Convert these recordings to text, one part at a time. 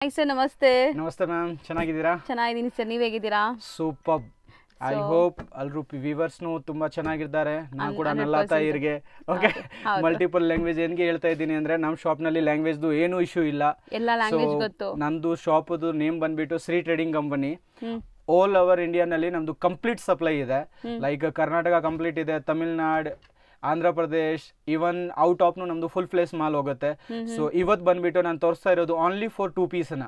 Hi sir, ನಮಸ್ತೆ. ನಮಸ್ತೆ ma'am, ಚೆನ್ನಾಗಿದ್ದೀರಾ? ಚೆನ್ನಾಗಿದ್ದೀನಿ ಸರ್, ನೀವು ಹೇಗಿದ್ದೀರಾ? ಸೂಪರ್. ಐ ಹೋಪ್ ಎಲ್ಲರೂ ವ್ಯೂವರ್ಸ್ನು ತುಂಬಾ ಚೆನ್ನಾಗಿದ್ದಾರೆ. ನಾನು ಕೂಡ ನನ್ನ ತಾಯಿಯರಿಗೆ ಓಕೆ ಮಲ್ಟಿಪಲ್ ಲ್ಯಾಂಗ್ವೇಜ್ ಏನ್ಗೆ ಹೇಳ್ತಾ ಇದ್ದೀನಿ ಅಂದ್ರೆ ನಮ್ಮ ಶಾಪ್ನಲ್ಲಿ ಲ್ಯಾಂಗ್ವೇಜ್ದು ಏನು ಇಶ್ಯೂ ಇಲ್ಲ. ಎಲ್ಲ ಲ್ಯಾಂಗ್ವೇಜ್ ಗೊತ್ತು. ನಂದು ಶಾಪ್ದು ನೇಮ್ ಬಂದ್ಬಿಟ್ಟು Shri trading company. All over ಇಂಡಿಯಾನಲ್ಲಿ ನಮ್ದು ಕಂಪ್ಲೀಟ್ ಸಪ್ಲೈ ಇದೆ. ಲೈಕ್ ಕರ್ನಾಟಕ ಕಂಪ್ಲೀಟ್ ಇದೆ, ತಮಿಳ್ನಾಡು, ಆಂಧ್ರ ಪ್ರದೇಶ್, ಇವನ್ ಔಟ್ ಆಫ್ನು ನಮ್ದು ಫುಲ್ ಪ್ಲೇಸ್ ಮಾಲ್ ಹೋಗುತ್ತೆ. ಸೊ ಇವತ್ತು ಬಂದ್ಬಿಟ್ಟು ನಾನು ತೋರಿಸ್ತಾ ಇರೋದು ಓನ್ಲಿ ಫಾರ್ 2 ಪೀಸ್ನ.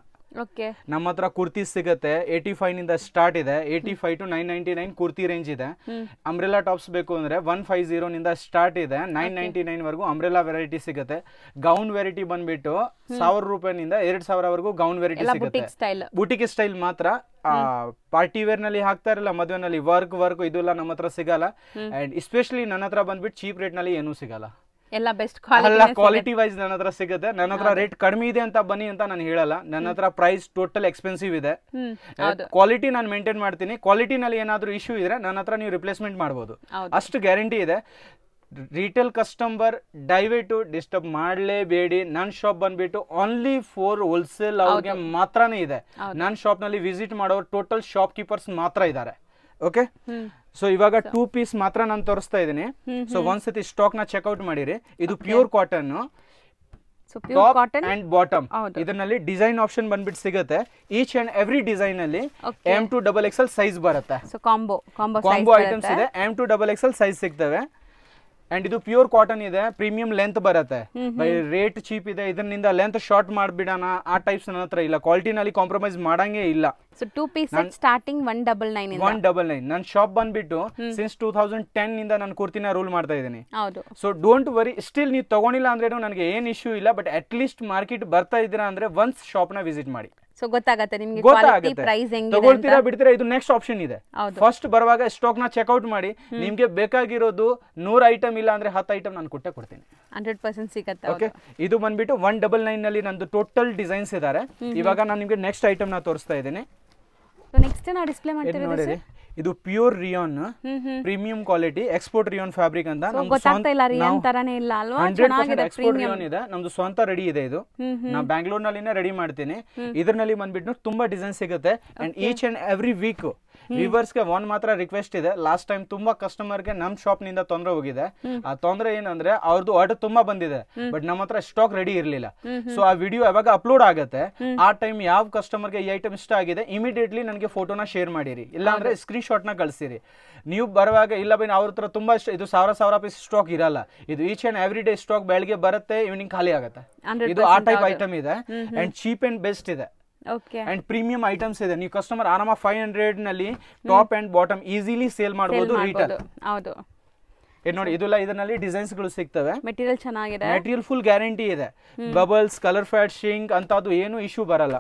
ನಮ್ಮ ಹತ್ರ ಕುರ್ತೀಸ್ ಸಿಗುತ್ತೆ. 85 ನಿಂದ ಸ್ಟಾರ್ಟ್ ಇದೆ. 85 to 999 ಕುರ್ತಿ ರೇಂಜ್ ಇದೆ. ಅಂಬ್ರೆಲಾ ಟಾಪ್ಸ್ ಬೇಕು ಅಂದ್ರೆ 150 ನಿಂದ ಸ್ಟಾರ್ಟ್ ಇದೆ. 999 ವರೆಗೂ ಅಂಬ್ರೆಲಾ ವೆರೈಟಿ ಸಿಗುತ್ತೆ. ಗೌನ್ ವೆರೈಟಿ ಬಂದ್ಬಿಟ್ಟು 1000 ರೂಪಾಯಿನಿಂದ 2000 ವರೆಗೂ ಗೌನ್ ವೆರೈಟಿ ಸಿಗುತ್ತೆ. ಬುಟಿಕ್ ಸ್ಟೈಲ್ ಮಾತ್ರ. ಪಾರ್ಟಿ ವೇರ್ ನಲ್ಲಿ ಹಾಕ್ತಾ ಇರಲ್ಲ, ಮದುವೆನಲ್ಲಿ ವರ್ಕ್ ಇದೆಲ್ಲ ನಮ್ಮ ಹತ್ರ ಸಿಗಲ್ಲ. ಅಂಡ್ ಎಸ್ಪೆಷಲಿ ನನ್ನ ಹತ್ರ ಬಂದ್ಬಿಟ್ಟು ಚೀಪ್ ರೇಟ್ ನಲ್ಲಿ ಏನೂ ಸಿಗಲ್ಲ. ಎಲ್ಲ ಬೆಸ್ಟ್ ಕ್ವಾಲಿಟಿ ವೈಸ್ ನನ್ನ ಹತ್ರ ಸಿಗುತ್ತೆ. ನನ್ನ ಹತ್ರ ರೇಟ್ ಕಡಿಮೆ ಇದೆ ಅಂತ ಬನ್ನಿ ಅಂತ ನಾನು ಹೇಳಲ್ಲ. ನನ್ನ ಹತ್ರ ಪ್ರೈಸ್ ಟೋಟಲ್ ಎಕ್ಸ್ಪೆನ್ಸಿವ್ ಇದೆ. ಕ್ವಾಲಿಟಿ ನಾನು ಮೇಂಟೈನ್ ಮಾಡ್ತೀನಿ. ಕ್ವಾಲಿಟಿನಲ್ಲಿ ಏನಾದ್ರೂ ಇಶ್ಯೂ ಇದ್ರೆ ನನ್ನ ಹತ್ರ ನೀವು ರಿಪ್ಲೇಸ್ಮೆಂಟ್ ಮಾಡಬಹುದು, ಅಷ್ಟು ಗ್ಯಾರಂಟಿ ಇದೆ. ರಿಟೇಲ್ ಕಸ್ಟಮರ್ ದಯವಿಟ್ಟು ಡಿಸ್ಟರ್ಬ್ ಮಾಡಲೇಬೇಡಿ. ನನ್ನ ಶಾಪ್ ಬಂದ್ಬಿಟ್ಟು ಓನ್ಲಿ ಫಾರ್ ಹೋಲ್ಸೇಲ್ ಅವ್ರಿಗೆ ಮಾತ್ರನೇ ಇದೆ. ನನ್ನ ಶಾಪ್ ನಲ್ಲಿ ವಿಸಿಟ್ ಮಾಡೋರು ಟೋಟಲ್ ಶಾಪ್ ಕೀಪರ್ಸ್ ಮಾತ್ರ ಇದ್ದಾರೆ. ಓಕೆ, ಸೊ ಇವಾಗ 2 ಪೀಸ್ ಮಾತ್ರ ನಾನು ತೋರಿಸ್ತಾ ಇದ್ದೀನಿ. ಸೊ ಒಂದ್ಸತಿ ಸ್ಟಾಕ್ ನ ಚೆಕ್ಔಟ್ ಮಾಡಿರಿ. ಇದು pure cotton top and bottom. ಇದರಲ್ಲಿ ಡಿಸೈನ್ ಆಪ್ಷನ್ ಬಂದ್ಬಿಟ್ಟು ಸಿಗುತ್ತೆ. ಈಚ್ ಅಂಡ್ ಎವ್ರಿ ಡಿಸೈನ್ ಅಲ್ಲಿ M to XXL ಸೈಜ್ ಬರುತ್ತೆ. ಕಾಂಬೋ ಐಟಮ್ಸ್ ಇದೆ. M to XXL ಸೈಜ್ ಸಿಗ್ತವೆ. ಅಂಡ್ ಇದು ಪ್ಯೂರ್ ಕಾಟನ್ ಇದೆ. ಪ್ರೀಮಿಯಂ ಲೆಂತ್ ಬರುತ್ತೆ. ರೇಟ್ ಚೀಪ್ ಇದೆ. ಇದರಿಂದ ಲೆಂತ್ ಶಾರ್ಟ್ ಮಾಡ್ಬಿಡೋಣ ಆ ಟೈಪ್ಸ್ ನನ್ನ ಹತ್ರ ಇಲ್ಲ. ಕ್ವಾಲಿಟಿನಲ್ಲಿ ಕಾಂಪ್ರಮೈಸ್ ಮಾಡಂಗೇ ಇಲ್ಲ. So 2 piece starting 199. ನನ್ನ ಶಾಪ್ ಬಂದ್ಬಿಟ್ಟು ಸಿನ್ಸ್ 2010 ನಿಂದ ನಾನು ಕುರ್ತಿನ ರೂಲ್ ಮಾಡ್ತಾ ಇದ್ದೀನಿ. ಹೌದು. ಸೊ ಡೋಂಟ್ ವರಿ, ಸ್ಟಿಲ್ ನೀವು ತಗೊಂಡಿಲ್ಲ ಅಂದ್ರೇನು ನನಗೆ ಏನ್ ಇಶ್ಯೂ ಇಲ್ಲ. ಬಟ್ ಅಟ್ ಲೀಸ್ಟ್ ಮಾರ್ಕೆಟ್ ಬರ್ತಾ ಇದ್ದೀರಾ ಅಂದ್ರೆ ಒನ್ಸ್ ಶಾಪ್ ನ ವಿಸಿಟ್ ಮಾಡಿ. ಸೊ ಗೊತ್ತಾಗುತ್ತೆ ನಿಮಗೆ ಕ್ವಾಲಿಟಿ ಪ್ರೈಸ್ ಹೆಂಗಿದೆ ಅಂತ. ತಗೊಳ್ತೀರಾ ಬಿಡ್ತೀರಾ, ಇದು ನೆಕ್ಸ್ಟ್ ಆಪ್ಷನ್ ಇದೆ. ಫಸ್ಟ್ ಬರುವಾಗ ಸ್ಟಾಕ್ ನ ಚೆಕ್ಔಟ್ ಮಾಡಿ. ನಿಮ್ಗೆ ಬೇಕಾಗಿರೋದು 100 ಐಟಮ್ ಇಲ್ಲ ಅಂದ್ರೆ 10 ಐಟಮ್ ನಾನು ಕೊಡ್ತೀನಿ. 100% ಸಿಗುತ್ತೆ. ಓಕೆ, ಇದು ಬಂದ್ಬಿಟ್ಟು 199 ನಲ್ಲಿ ನಂದು ಟೋಟಲ್ ಡಿಸೈನ್ಸ್ ಇದಾರೆ. ಇವಾಗ ನಾನು ನಿಮ್ಗೆ ನೆಕ್ಸ್ಟ್ ಐಟಮ್ ನ ತೋರಿಸ್ತಾ ಇದ್ದೀನಿ. ಸೊ ನೆಕ್ಸ್ಟ್ ನಾವು ಡಿಸ್ಪ್ಲೇ ಮಾಡ್ತಿರೋದು ಸರ್, ಇದು pure rayon premium quality export rayon fabric ಅಂತ. ಎಕ್ಸ್ಪೋರ್ಟ್ ರಿಯಾನ್ ಇದೆ, ನಮ್ದು ಸ್ವಂತ ರೆಡಿ ಇದೆ. ಇದು ನಾ ಬ್ಯಾಂಗ್ಳೂರ್ ನಲ್ಲಿನೇ ರೆಡಿ ಮಾಡ್ತೀನಿ. ಇದರಲ್ಲಿ ಬಂದ್ಬಿಟ್ಟು ತುಂಬಾ ಡಿಸೈನ್ ಸಿಗುತ್ತೆ. And each and every week viewers ಗೆ ಒಂದ್ ಮಾತ್ರ ರಿಕ್ವೆಸ್ಟ್ ಇದೆ. ಲಾಸ್ಟ್ ಟೈಮ್ ತುಂಬಾ ಕಸ್ಟಮರ್ ಗೆ ನಮ್ ಶಾಪ್ ನಿಂದ ತೊಂದರೆ ಹೋಗಿದೆ. ಆ ತೊಂದರೆ ಏನಂದ್ರೆ ಅವ್ರದ್ದು ಆರ್ಡರ್ ತುಂಬಾ ಬಂದಿದೆ, ಬಟ್ ನಮ್ಮ ಹತ್ರ ಸ್ಟಾಕ್ ರೆಡಿ ಇರ್ಲಿಲ್ಲ. ಸೊ ಆ ವಿಡಿಯೋ ಯಾವಾಗ ಅಪ್ಲೋಡ್ ಆಗುತ್ತೆ ಆ ಟೈಮ್ ಯಾವ ಕಸ್ಟಮರ್ ಗೆ ಈ ಐಟಮ್ ಇಷ್ಟ ಆಗಿದೆ ಇಮಿಡಿಯೇಟ್ಲಿ ನನಗೆ ಫೋಟೋನ ಶೇರ್ ಮಾಡಿರಿ, ಇಲ್ಲ ಅಂದ್ರೆ ಸ್ಕ್ರೀನ್ ಶಾಟ್ ನ ಕಳಿಸಿರಿ. ನೀವು ಬರುವಾಗ ಇಲ್ಲ ಬೈ ಅವ್ರ ಹತ್ರ ತುಂಬಾ ಇದು ಸಾವಿರ ಪೀಸ್ ಸ್ಟಾಕ್ ಇರಲ್ಲ. ಇದು each and every day stock ಬೆಳಗ್ಗೆ ಬರುತ್ತೆ, ಈವ್ನಿಂಗ್ ಖಾಲಿ ಆಗುತ್ತೆ. ಇದು ಆ ಟೈಪ್ ಐಟಮ್ ಇದೆ. ಅಂಡ್ ಚೀಪ್ ಅಂಡ್ ಬೆಸ್ಟ್ ಇದೆ. ಅಂಡ್ ಪ್ರೀಮಿಯಂ ಐಟಮ್ಸ್ ಇದೆ. ನೀವು ಕಸ್ಟಮರ್ ಆರಾಮ 500 ನಲ್ಲಿ top and bottom easily sale ಮಾಡಬಹುದು ರಿಟೇಲ್. ಹೌದು ನೋಡಿ, ಇದೆಲ್ಲ ಇದರಲ್ಲಿ ಡಿಸೈನ್ಸ್ ಗಳು ಸಿಗ್ತವೆ. ಮೆಟೀರಿಯಲ್ ಚೆನ್ನಾಗಿದೆ. ಮೆಟೀರಿಯಲ್ ಫುಲ್ ಗ್ಯಾರಂಟಿ ಇದೆ. ಬಬಲ್ಸ್, ಕಲರ್ ಫ್ಯಾಡ್, ಶಿಂಕ್ ಅಂತದ್ದು ಏನು ಇಶ್ಯೂ ಬರಲ್ಲ.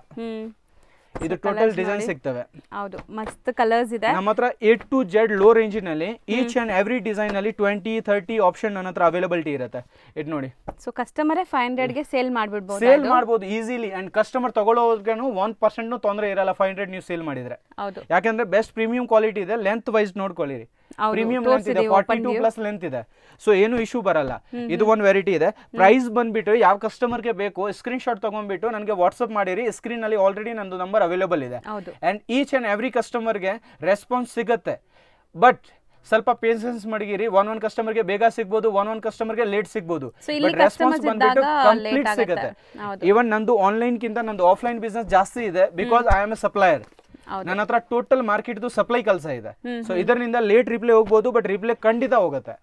ಇದು ಟೋಟಲ್ ಡಿಸೈನ್ ಸಿಗ್ತವೆ. ಹೌದು, ಮಸ್ತ್ ಕಲರ್ಸ್ ಇದೆ. ನಮ್ಮ ಹತ್ರ A to Z low range ನಲ್ಲಿ ಈಚ್ ಅಂಡ್ ಎವ್ರಿ ಡಿಸೈನ್ ಅಲ್ಲಿ 20-30 ಆಪ್ಷನ್ ನನ್ನ ಹತ್ರ ಅವೈಲಬಿಲಿಟಿ ಇರುತ್ತೆ. ಇದು ನೋಡಿ, ಸೊ ಕಸ್ಟಮರ್ 500 ಗೆ ಸೇಲ್ ಮಾಡಬಹುದು ಈಸಿಲಿ. ಅಂಡ್ ಕಸ್ಟಮರ್ ತಗೊಳ್ಳೋರ್ಗೇನು 1% ತೊಂದರೆ ಇರಲ್ಲ 500 ನೀವು ಸೇಲ್ ಮಾಡಿದ್ರೆ. ಯಾಕಂದ್ರೆ ಬೆಸ್ಟ್ ಪ್ರೀಮಿಯಂ ಕ್ವಾಲಿಟಿ ಇದೆ. ಲೆಂತ್ ವೈಸ್ ನೋಡ್ಕೊಳ್ಳಿರಿ. ಪ್ರೀಮಿಯಂ ಲೆಂತ್ ಇದೆ, 42+ ಲೆಂತ್ ಇದೆ. ಸೊ ಏನು ಇಶ್ಯೂ ಬರಲ್ಲ. ಇದು ಒಂದು ವೆರೈಟಿ ಇದೆ. ಪ್ರೈಸ್ ಬಂದ್ಬಿಟ್ಟು ಯಾವ ಕಸ್ಟಮರ್ ಗೆ ಬೇಕು ಸ್ಕ್ರೀನ್ ಶಾಟ್ ತಗೊಂಡ್ಬಿಟ್ಟು ನನಗೆ ವಾಟ್ಸ್ಆಪ್ ಮಾಡಿರಿ. ಸ್ಕ್ರೀನ್ ಅಲ್ಲಿ ಆಲ್ರೆಡಿ ನಂದು ನಂಬರ್ ಅವೈಲೇಬಲ್ ಇದೆ. And each and every customer ಗೆ ರೆಸ್ಪಾನ್ಸ್ ಸಿಗುತ್ತೆ. ಬಟ್ ಸ್ವಲ್ಪ ಪೇಷನ್ಸ್ ಮಡಗಿರಿ. ಒಂದ್ ಕಸ್ಟಮರ್ ಗೆ ಬೇಗ ಸಿಗ್ಬೋದು, ಒಂದ್ ಕಸ್ಟಮರ್ ಗೆ ಲೇಟ್ ಸಿಗ್ಬೋದು. ಬಟ್ ರೆಸ್ಪಾನ್ಸ್ ಬಂದ್ಬಿಟ್ಟು ಕಂಪ್ಲೀಟ್ ಸಿಗುತ್ತೆ. ಇವನ್ ನಂದು ಆನ್ಲೈನ್ ಕಿಂತ ನಂದು ಆಫ್ಲೈನ್ ಬಿಸ್ನೆಸ್ ಜಾಸ್ತಿ ಇದೆ. Because I am A supplier. ನನ್ನ ಹತ್ರ ಟೋಟಲ್ ಮಾರ್ಕೆಟ್ ಸಪ್ಲೈ ಕೆಲಸ ಇದೆ. ಸೊ ಇದರಿಂದ ಲೇಟ್ ರಿಪ್ಲೈ ಹೋಗ್ಬೋದು, ಬಟ್ ರಿಪ್ಲೈ ಖಂಡಿತ ಹೋಗುತ್ತೆ.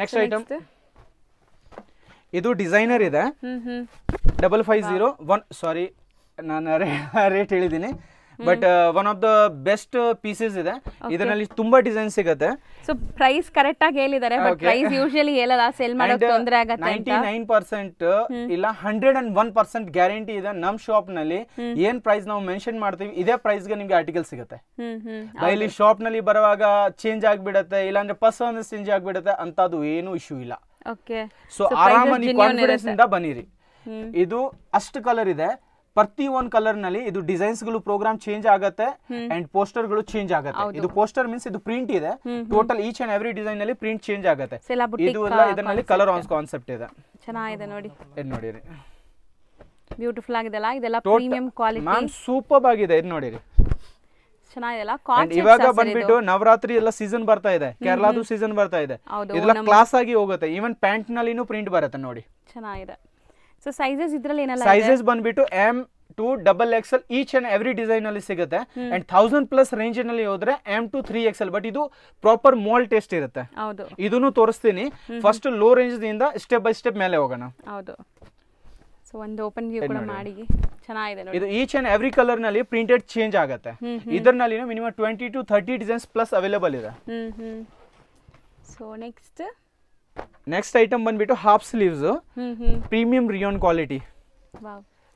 ನೆಕ್ಸ್ಟ್ ಐಟಮ್, ಇದು ಡಿಸೈನರ್ ಇದೆ. 550 ಸಾರಿ ನಾನು ರೇಟ್ ಹೇಳಿದ್ದೀನಿ, but one of the best pieces ಇದೆ. ಇದರಲ್ಲಿ ತುಂಬಾ ಡಿಸೈನ್ ಸಿಗುತ್ತೆ. ಸೊ ಪ್ರೈಸ್ ಕರೆಕ್ಟ್ ಆಗಿ ಹೇಳಿದ್ದಾರೆ, ಬಟ್ ಪ್ರೈಸ್ ಯೂಶುವಲಿ ಹೇಳಲ್ಲ, ಸೇಲ್ ಮಾಡೋಕೆ ತೊಂದರೆ ಆಗುತ್ತೆ ಅಂತ. 99% ಇಲ್ಲ 101% ಗ್ಯಾರಂಟಿ ಇದೆ. ನಮ್ ಶಾಪ್ ನಲ್ಲಿ ಏನ್ ಪ್ರೈಸ್ ನಾವು ಮೆನ್ಷನ್ ಮಾಡ್ತೀವಿ ಇದೇ ಪ್ರೈಸ್ ಗೆ ನಿಮ್ಗೆ ಆರ್ಟಿಕಲ್ ಸಿಗುತ್ತೆ. ಇಲ್ಲಿ ಶಾಪ್ ನಲ್ಲಿ ಬರುವಾಗ ಚೇಂಜ್ ಆಗ್ಬಿಡತ್ತೆ, ಇಲ್ಲಾಂದ್ರೆ ಪರ್ಸನಲ್ ಚೇಂಜ್ ಆಗ್ಬಿಡತ್ತೆ ಅಂತದ್ದು ಏನು ಇಶ್ಯೂ ಇಲ್ಲ. ಸೊ ಆರಾಮಾಗಿ ಕಾನ್ಫಿಡೆನ್ಸ್ ಇಂದ ಬನ್ನಿರಿ. ಇದು ಅಷ್ಟು ಕಲರ್ ಇದೆ. ಪ್ರತಿ ಒಂದು ಕಲರ್ ನಲ್ಲಿ ಇದು ಡಿಸೈನ್ಸ್ ಗಳು ಪ್ರೋಗ್ರಾಮ್ ಚೇಂಜ್ ಆಗುತ್ತೆ ಅಂಡ್ ಪೋಸ್ಟರ್ ಗಳು ಚೇಂಜ್ ಆಗುತ್ತೆ. ಇದು ಪೋಸ್ಟರ್ ಮೀನ್ಸ್ ಇದು ಪ್ರಿಂಟ್ ಇದೆ. Total each and every design ನಲ್ಲಿ ಪ್ರಿಂಟ್ ಚೇಂಜ್ ಆಗುತ್ತೆ. ಇದು ಎಲ್ಲ ಇದರಲ್ಲಿ ಕಲರ್ ಆನ್ ಕಾನ್ಸೆಪ್ಟ್ ಇದೆ. ಚೆನ್ನಾಗಿದೆ ನೋಡಿ. ನೋಡಿರಿ, ಬ್ಯೂಟಿಫುಲ್ ಆಗಿದೆಲ್ಲ, ಇದೆಲ್ಲ ಪ್ರೀಮಿಯಂ ಕ್ವಾಲಿಟಿ ಮ್ಯಾಮ್ ಸೂಪರ್ ಆಗಿದೆ. ಇದು ನೋಡಿರಿ ಚೆನ್ನಾಗಿದೆಲ್ಲ. ಇವಾಗ ಬಂದ್ಬಿಟ್ಟು ನವರಾತ್ರಿ ಎಲ್ಲ ಸೀಸನ್ ಬರ್ತಾ ಇದೆ, ಕೇರಳದು ಸೀಸನ್ ಬರ್ತಾ ಇದೆ, ಇದೆಲ್ಲ ಕ್ಲಾಸ್ ಆಗಿ ಹೋಗುತ್ತೆ. ಈವನ್ ಪ್ಯಾಂಟ್ ನಲ್ಲಿನೂ ಪ್ರಿಂಟ್ ಬರುತ್ತೆ ನೋಡಿ, ಚೆನ್ನಾಗಿದೆ. ಸೊ ಸೈಜಸ್ ಇದ್ರಲ್ಲಿ ಏನೆಲ್ಲ ಸೈಜಸ್ ಬಂದ್ಬಿಟ್ಟು M to XXL each and every design ಅಲ್ಲಿ ಸಿಗುತ್ತೆ. ಅಂಡ್ 1000+ ರೇಂಜ್ ನಲ್ಲಿ ಹೋದ್ರೆ M to 3XL. ಬಟ್ ಇದು ಪ್ರಾಪರ್ ಮಾಲ್ ಟೇಸ್ಟ್ ಇರುತ್ತೆ. ಇದನ್ನು ತೋರಿಸ್ತೀನಿ. ಫಸ್ಟ್ ಲೋ ರೇಂಜ್ ದಿಂದ ಸ್ಟೆಪ್ ಬೈ ಸ್ಟೆಪ್ ಮೇಲೆ ಹೋಗೋಣ. ಹೌದು. ಸೊ ಒಂದು ಓಪನ್ ವ್ಯೂ ಕೂಡ ಮಾಡಿ, ಚೆನ್ನಾಗಿದೆ ನೋಡಿ. ಇದು ಈಚ್ ಅಂಡ್ ಎವ್ರಿ ಕಲರ್ ನಲ್ಲಿ ಪ್ರಿಂಟೆಡ್ ಚೇಂಜ್ ಆಗುತ್ತೆ. ಇದರಲ್ಲಿ minimum 20 to 30 designs plus available ಇದೆ. ಸೊ ನೆಕ್ಸ್ಟ್ ಐಟಮ್ ಬಂದ್ಬಿಟ್ಟು half sleeves, premium rayon quality.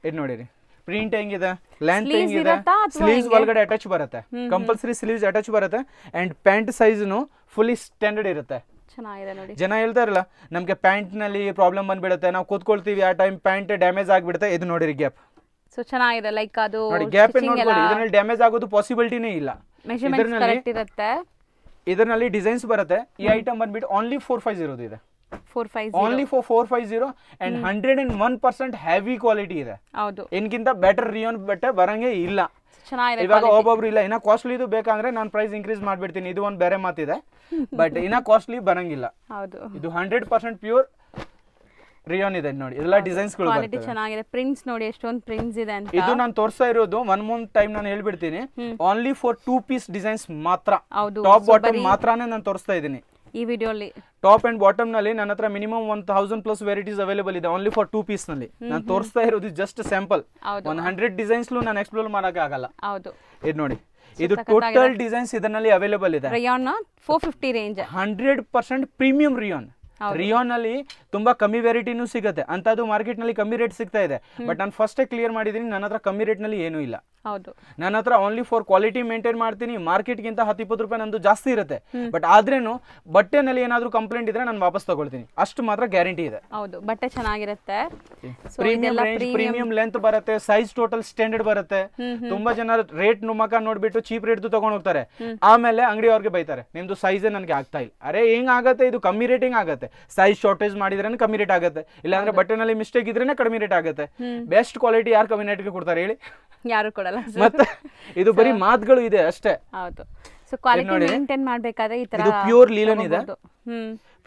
ಇದು ನೋಡಿರಿ ಪ್ರಿಂಟ್ ಹೆಂಗಿದೆ, ಲೆಂತ್ ಹೆಂಗಿದೆ, ಸ್ಲೀವ್ಸ್ ಒಳಗಡೆ ಅಟ್ಯಾಚ್ ಬರುತ್ತೆ, ಕಂಪಲ್ಸರಿ ಸ್ಲೀವ್ಸ್ ಅಟ್ಯಾಚ್ ಬರುತ್ತೆ. ಅಂಡ್ ಪ್ಯಾಂಟ್ ಸೈಜ್ನು ಫುಲ್ಲಿ ಸ್ಟ್ಯಾಂಡರ್ಡ್ ಇರುತ್ತೆ. ಜನ ಹೇಳ್ತಾರಲ್ಲ ನಮ್ಗೆ ಪ್ಯಾಂಟ್ ನಲ್ಲಿ ಪ್ರಾಬ್ಲಮ್ ಬಂದ್ಬಿಡುತ್ತೆ, ನಾವು ಕೂತ್ಕೊಳ್ತೀವಿ ಆ ಟೈಮ್ ಪ್ಯಾಂಟ್ ಡ್ಯಾಮೇಜ್ ಆಗ್ಬಿಡುತ್ತೆ. ಇದು ನೋಡಿರಿ ಗ್ಯಾಪ್, ಸೊ ಚೆನ್ನಾಗಿದೆ. ಲೈಕ್ ಅದು ನೋಡಿ ಗ್ಯಾಪ್ ನೋಡ್ಕೊಳ್ಳಿ, ಇದರಲ್ಲಿ ಡ್ಯಾಮೇಜ್ ಆಗೋದು ಪಾಸಿಬಿಲಿಟಿನೇ ಇಲ್ಲ. ಇದರಲ್ಲಿ ಡಿಸೈನ್ಸ್ ಬರುತ್ತೆ. ಈ ಐಟಮ್ ಬಂದ್ಬಿಟ್ಟು ಓನ್ಲಿ 450 ಇದೆ, only for 450. And 101% heavy quality ಇದೆ. ಇನ್ಕಿಂತ ಬೆಟರ್ ರಿಯಾನ್ ಬಟ್ಟೆ ಬರಂಗೆ ಇಲ್ಲ. ಇವಾಗ ಒಬ್ಬೊಬ್ರು ಇಲ್ಲ ಇನ್ನ ಕಾಸ್ಟ್ಲಿ ಇದು ಬೇಕಂದ್ರೆ ನಾನು ಪ್ರೈಸ್ ಇನ್ಕ್ರೀಸ್ ಮಾಡ್ಬಿಡ್ತೀನಿ, ಇದು ಒಂದು ಬೇರೆ ಮಾತಿದೆ. ಬಟ್ ಇನ್ನ ಕಾಸ್ಟ್ಲಿ ಬರಂಗಿಲ್ಲ. ಇದು 100% ಪ್ಯೂರ್ ರಿಯಾನ್ ಇದೆ ನೋಡಿ. ಇದೆಲ್ಲ ಡಿಸೈನ್ಸ್ ಗಳು ಬರುತ್ತೆ, ಚೆನ್ನಾಗಿದೆ. ಪ್ರಿಂಟ್ಸ್ ನೋಡಿ ಎಷ್ಟೊಂದು ಪ್ರಿಂಟ್ಸ್ ಇದೆ ಅಂತ. ಇದು ನಾನು ತೋರಿಸ್ತಾ ಇರೋದು 1 month ಟೈಮ್ ನಾನು ಹೇಳ್ಬಿಡ್ತೀನಿ, ಓನ್ಲಿ ಫಾರ್ 2 ಪೀಸ್ ಡಿಸೈನ್ಸ್ ಮಾತ್ರ, ಟಾಪ್ ಬಾಟಮ್ ಮಾತ್ರನೇ ನಾನು ತೋರಿಸ್ತಾ ಇದ್ದೀನಿ ಈ ವಿಡಿಯೋಲಿ. ಟಾಪ್ ಅಂಡ್ ಬಾಟಮ್ ನಲ್ಲಿ ನನ್ನ ಹತ್ರ ಮಿನಿಮಮ್ 1000+ ವೆರೈಟೀಸ್ ಅವೈಲೇಬಲ್ ಇದೆ ಓನ್ಲಿ ಫಾರ್ 2 ಪೀಸ್ ನಲ್ಲಿ. ನಾನು ತೋರಿಸ್ತಾ ಇರೋದು ಜಸ್ಟ್ ಸ್ಯಾಂಪಲ್. 100 ಡಿಸೈನ್ಸ್ ನಾನು ಎಕ್ಸ್ಪ್ಲೋರ್ ಮಾಡಕ್ಕೆ ಆಗಲ್ಲ. ಇದು ನೋಡಿ, ಇದು ಟೋಟಲ್ ಡಿಸೈನ್ಸ್ ಇದರಲ್ಲಿ ಅವೈಲೇಬಲ್ ಇದೆ. Rayon 450 range, 100% premium rayon. Rayon ಅಲ್ಲಿ ತುಂಬಾ ಕಮ್ಮಿ ವೆರೈಟಿನೂ ಸಿಗುತ್ತೆ, ಅಂತದ್ದು ಮಾರ್ಕೆಟ್ ನಲ್ಲಿ ಕಮ್ಮಿ ರೇಟ್ ಸಿಗ್ತಾ ಇದೆ. ಬಟ್ ನಾನು ಫಸ್ಟ್ ಕ್ಲಿಯರ್ ಮಾಡಿದೀನಿ, ನನ್ನ ಹತ್ರ ಕಮ್ಮಿ ರೇಟ್ ನಲ್ಲಿ ಏನೂ ಇಲ್ಲ. ನನ್ನ ಹತ್ರ ಓನ್ಲಿ ಫಾರ್ ಕ್ವಾಲಿಟಿ ಮೇಂಟೈನ್ ಮಾಡ್ತೀನಿ. ಮಾರ್ಕೆಟ್ ಗಿಂತ 10-20 ರೂಪಾಯಿ ನಂದು ಜಾಸ್ತಿ ಇರುತ್ತೆ. ಬಟ್ ಆದ್ರೇನು ಬಟ್ಟೆನಲ್ಲಿ ಏನಾದ್ರು ಕಂಪ್ಲೇಂಟ್ ಇದ್ರೆ ನಾನು ವಾಪಸ್ ತಗೊಳ್ತೀನಿ, ಅಷ್ಟು ಮಾತ್ರ ಗ್ಯಾರಂಟಿ ಇದೆ. ಬಟ್ಟೆ ಚೆನ್ನಾಗಿರುತ್ತೆ, ಪ್ರೀಮಿಯಂ ಲೆಂತ್ ಬರುತ್ತೆ, ಸೈಜ್ ಟೋಟಲ್ ಸ್ಟ್ಯಾಂಡರ್ಡ್ ಬರುತ್ತೆ. ತುಂಬಾ ಜನ ರೇಟ್ ಮುಖ ನೋಡ್ಬಿಟ್ಟು ಚೀಪ್ ರೇಟ್ ತಗೊಂಡ್ ಹೋಗ್ತಾರೆ, ಆಮೇಲೆ ಅಂಗಡಿ ಅವ್ರಿಗೆ ಬೈತಾರೆ ನಿಮ್ದು ಸೈಜ್ ನನಗೆ ಆಗ್ತಾ ಇಲ್ಲ. ಅರೆ ಹೆಂಗ್ ಆಗತ್ತೆ, ಇದು ಕಮ್ಮಿ ರೇಟಿಂಗ್ ಆಗುತ್ತೆ. ಸೈಜ್ ಶಾರ್ಟೇಜ್ ಮಾಡಿದ್ರೆ ಕಮ್ಮಿ ರೇಟ್ ಆಗುತ್ತೆ, ಇಲ್ಲಾಂದ್ರೆ ಬಟ್ಟೆನಲ್ಲಿ ಮಿಸ್ಟೇಕ್ ಇದ್ರೇನೆ ಕಡಿಮೆ ರೇಟ್ ಆಗುತ್ತೆ. ಬೆಸ್ಟ್ ಕ್ವಾಲಿಟಿ ಯಾರು ಕಮ್ಮಿ ರೇಟ್ಗೆ ಕೊಡ್ತಾರೆ ಹೇಳಿ? ಯಾರು ಕೊಡಲ್ಲ. ಮತ್ತೆ ಇದು ಬರೀ ಮಾತುಗಳು ಇದೆ ಅಷ್ಟೇ. ಹೌದು. ಸೊ ಕ್ವಾಲಿಟಿ ಮೇಂಟೈನ್ ಮಾಡಬೇಕಾದ್ರೆ ಈ ತರ ಇದು ಪ್ಯೂರ್ ಲೀಲನ್ ಇದೆ,